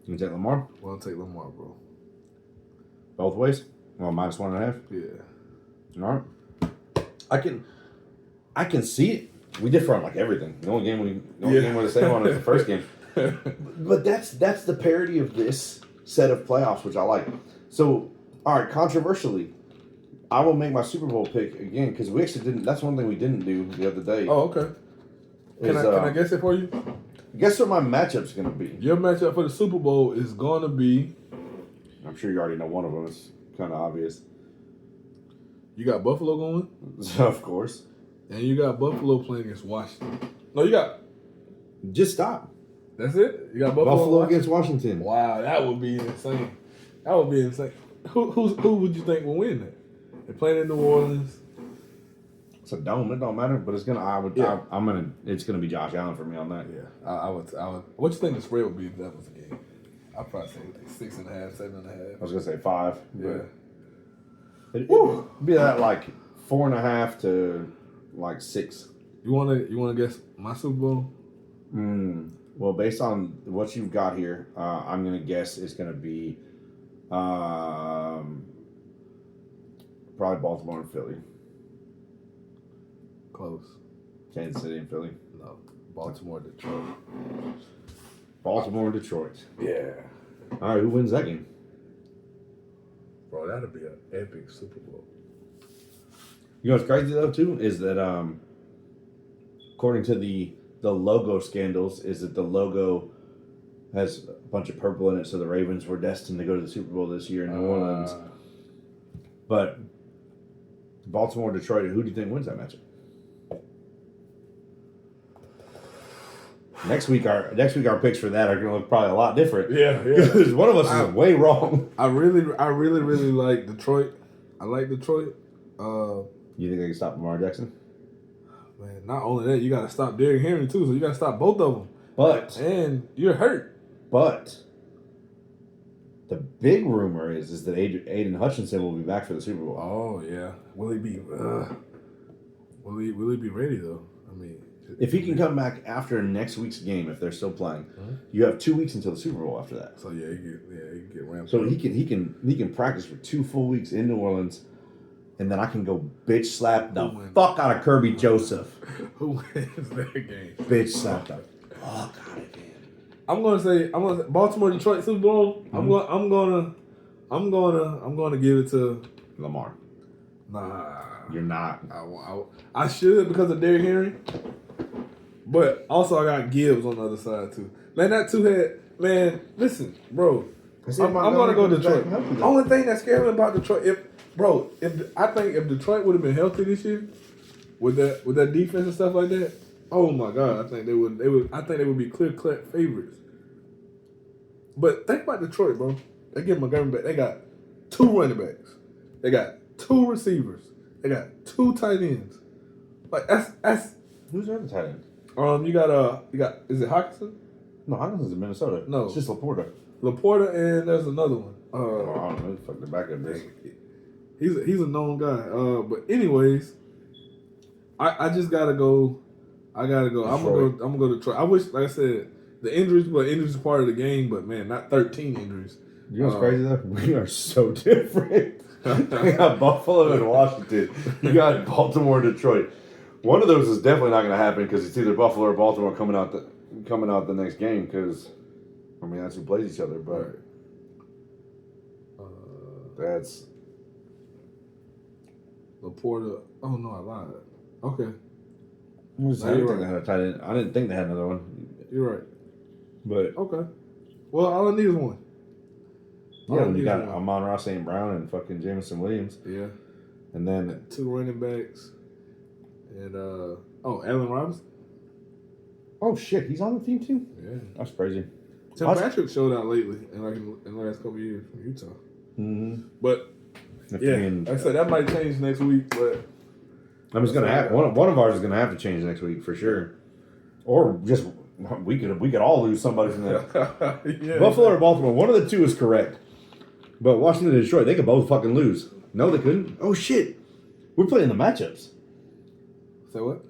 You take Lamar? I'm going to take Lamar, bro. Both ways? Well, -1.5. Yeah. All right. I can see it. We differ on like everything. The only game we're the same on is the first game. But that's the parody of this set of playoffs, which I like. So, all right, controversially, I will make my Super Bowl pick again because we actually didn't. That's one thing we didn't do the other day. Oh, okay. Can I guess it for you? Guess what my matchup's going to be? Your matchup for the Super Bowl is going to be. I'm sure you already know one of them. It's kind of obvious. You got Buffalo going? So, of course. And you got Buffalo playing against Washington. No, you got. Just stop. That's it? You got Buffalo against Washington. Wow, that would be insane. That would be insane. Who would you think will win that? They're playing in New Orleans. It's a dome. It don't matter, but it's gonna. It's gonna be Josh Allen for me on that. Yeah, I would. What you think the spread would be if that was a game? I'd probably say like 6.5, 7.5. I was gonna say 5. Yeah. It'd be that like 4.5 to like 6. You wanna guess my Super Bowl? Well, based on what you've got here, I'm gonna guess it's gonna be probably Baltimore and Philly. Close. Kansas City and Philly. No, Baltimore, Detroit. Baltimore and Detroit. Yeah. All right, who wins that game? Bro, that'd be an epic Super Bowl. You know what's crazy though too is that according to the logo scandals, is that the logo has a bunch of purple in it, so the Ravens were destined to go to the Super Bowl this year in New Orleans. But Baltimore, Detroit, who do you think wins that matchup? Next week our picks for that are going to look probably a lot different. Yeah. Because one of us is way wrong. I really like Detroit. I like Detroit. You think they can stop Lamar Jackson? Man, not only that, you got to stop Derrick Henry too. So you got to stop both of them. And you're hurt. But the big rumor is that Aiden Hutchinson will be back for the Super Bowl. Oh yeah. Will he be? Will he be ready though? I mean, if he can come back after next week's game, if they're still playing, you have 2 weeks until the Super Bowl after that. So he can get ramped. So he can practice for 2 full weeks in New Orleans, and then I can go bitch slap the fuck out of Kirby Joseph. Who wins that game? Bitch slap the fuck out of him. I'm gonna say Baltimore Detroit Super Bowl. Mm-hmm. I'm gonna give it to Lamar. Nah, you're not. I should because of Derrick Henry, but also I got Gibbs on the other side too. Man, that two head man. Listen, bro. I'm gonna go Detroit. The only thing that scares me about Detroit, if Detroit would have been healthy this year, with that defense and stuff like that, oh my God, I think they would be clear cut favorites. But think about Detroit, bro. They get Montgomery back. They got 2 running backs. They got 2 receivers. They got 2 tight ends. Like that's who's the other tight end? You got is it Hawkinson? No, Hawkinson's in Minnesota. No, it's just Laporta. Laporta and there's another one. I don't know. Fuck the backup is. He's a known guy. But anyways, I just gotta go. I'm gonna go Detroit. I wish, like I said, the injuries are part of the game, but man, not 13 injuries. You know what's crazy though? We are so different. We got Buffalo and Washington. You got Baltimore and Detroit. One of those is definitely not going to happen because it's either Buffalo or Baltimore coming out the next game. Because I mean that's who plays each other. But that's Laporta. Oh no, I lied. Okay. I didn't think they had a tight end. I didn't think they had another one. You're right. But okay. Well, all I need is one. Yeah, you got Amon-Ra St. Brown and fucking Jameson Williams. Yeah. And then 2 running backs. And Allen Robinson. Oh shit, he's on the team too? Yeah. That's crazy. Tim Patrick showed out lately in the last couple of years from Utah. Mm-hmm. But like I said, that might change next week, but I mean, it's gonna have one of ours is gonna have to change next week for sure. Or just We could all lose somebody from there. Yeah, Buffalo or Baltimore, one of the two is correct. But Washington and Detroit, they could both fucking lose. No, they couldn't. Oh shit, we're playing the matchups. So what?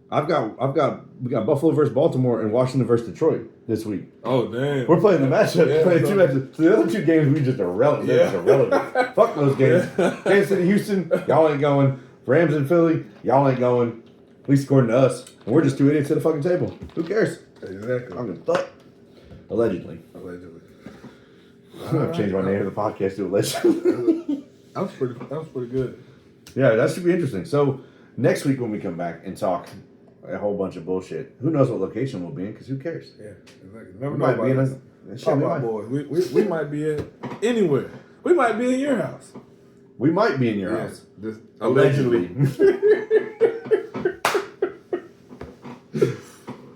We got Buffalo versus Baltimore and Washington versus Detroit this week. Oh damn, We're playing the matchup. Yeah, Playing so- two matches. So the other two games we just irrelevant. They're just irrelevant. Fuck those games. Kansas City, Houston, y'all ain't going. Rams and Philly, y'all ain't going. At least according to us. And we're just two idiots at the fucking table. Who cares? Exactly. I'm gonna fuck. Allegedly. I'm gonna change my name of the podcast to allegedly. That was pretty good. Yeah, that should be interesting. So next week when we come back and talk a whole bunch of bullshit, who knows what location we'll be in? Because who cares? Yeah, exactly. Never We know might be in about a. Talk about boys. We might be in anywhere. We might be in your house. We might be in your house. Just Allegedly.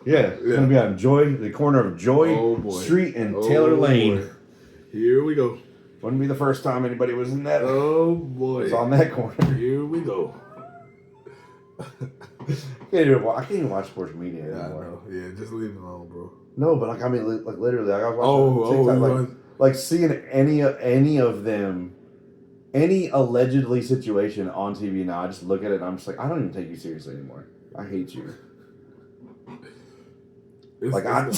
Yeah, it's gonna be on the corner of Joy Street and Taylor Lane. Boy. Here we go. Wouldn't be the first time anybody was in that. Oh boy, It's on that corner. Here we go. I can't even watch sports media Yeah, I anymore. know. Yeah, just leave it alone, bro. No, but like I mean, like literally, like I was watching TikTok, like seeing any of them, any allegedly situation on TV now. I just look at it and I'm just like, I don't even take you seriously anymore. I hate you. I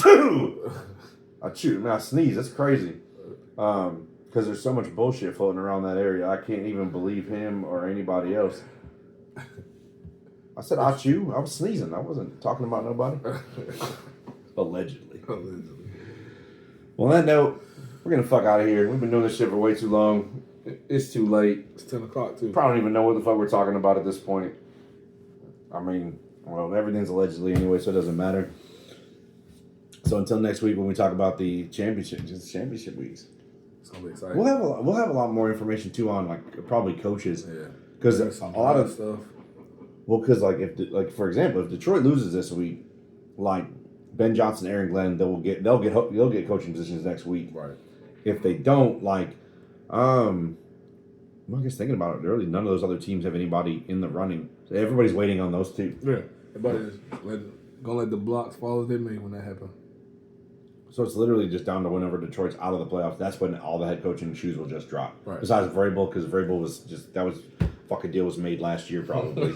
chew. Man, I sneeze. That's crazy. Because there's so much bullshit floating around that area. I can't even believe him or anybody else. I said I chew. I was sneezing. I wasn't talking about nobody. Allegedly. Well, on that note, we're gonna fuck out of here. We've been doing this shit for way too long. It's too late. It's 10 o'clock too. Probably don't even know what the fuck we're talking about at this point. I mean, well, everything's allegedly anyway, so it doesn't matter. So until next week when we talk about the championship weeks. It's gonna be exciting. We'll have a lot more information too on like probably coaches. Yeah. Because a lot of stuff. Well, because for example, if Detroit loses this week, like Ben Johnson, Aaron Glenn, they'll get coaching positions next week. Right. If they don't, like, well, I guess thinking about it, really, none of those other teams have anybody in the running. So everybody's waiting on those two. Yeah. Everybody's gonna let the blocks fall as they may when that happens. So it's literally just down to whenever Detroit's out of the playoffs. That's when all the head coaching shoes will just drop. Right. Besides Vrabel, because Vrabel was just fucking deal was made last year probably.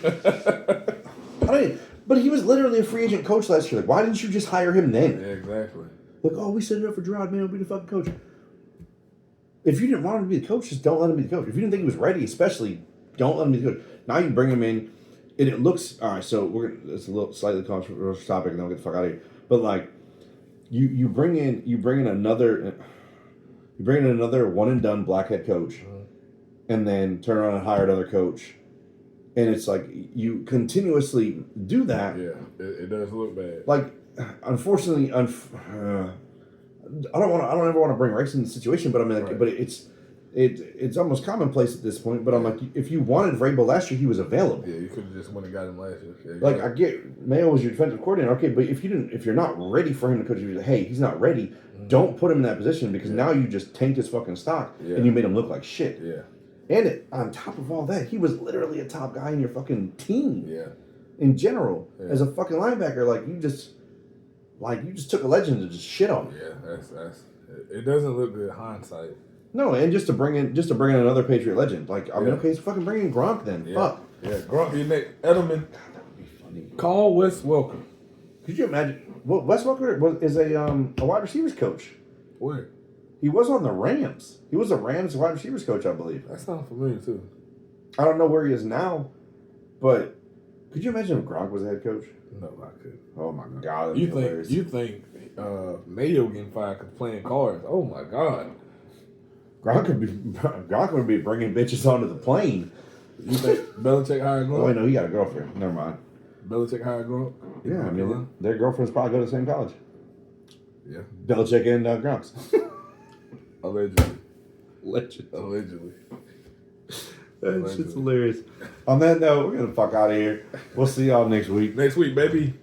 But he was literally a free agent coach last year. Like, why didn't you just hire him then? Yeah, exactly. Like, oh, we set it up for Gerard, man, he'll be the fucking coach. If you didn't want him to be the coach, just don't let him be the coach. If you didn't think he was ready, especially, don't let him be the coach. Now you bring him in, and it looks all right. So it's a little slightly controversial topic, and then we'll get the fuck out of here. But like, you bring in another one and done black head coach, and then turn around and hire another coach, and it's like you continuously do that. Yeah, it does look bad. Like, unfortunately, I don't ever want to bring race in the situation, but I mean, like, Right. but it's almost commonplace at this point. But I'm like, if you wanted Vrabel last year, he was available. Yeah, you could have just went and got him last year. Yeah, Like, I get Mayo was your defensive coordinator, okay, but if you're not ready for him to coach, you say, hey, he's not ready. Don't put him in that position because now you just tanked his fucking stock and you made him look like shit. Yeah. And on top of all that, he was literally a top guy in your fucking team. Yeah. In general, as a fucking linebacker, you just took a legend and just shit on him. Yeah, that's it doesn't look good hindsight. No, and just to bring in another Patriot legend. Like, I mean, okay, so fucking bring in Gronk then. Yeah. Fuck. Yeah, Gronk, your next Edelman. God, that would be funny. Call Wes Welker. Could you imagine? Well, Wes Welker is a wide receivers coach. Where? He was on the Rams. He was a Rams wide receivers coach, I believe. That sounds familiar too. I don't know where he is now, but could you imagine if Gronk was the head coach? No, I couldn't. Oh my God, that'd be hilarious. You think Mayo getting fired because playing cards? Oh my God. Gronk would be bringing bitches onto the plane. You think Belichick hired Gronk? Oh wait, no, he got a girlfriend. Never mind. Belichick hired Gronk? Yeah, I mean, their girlfriends probably go to the same college. Yeah. Belichick and Gronk's. Allegedly. That shit's hilarious. On that note, we're gonna fuck out of here. We'll see y'all next week. Next week, baby.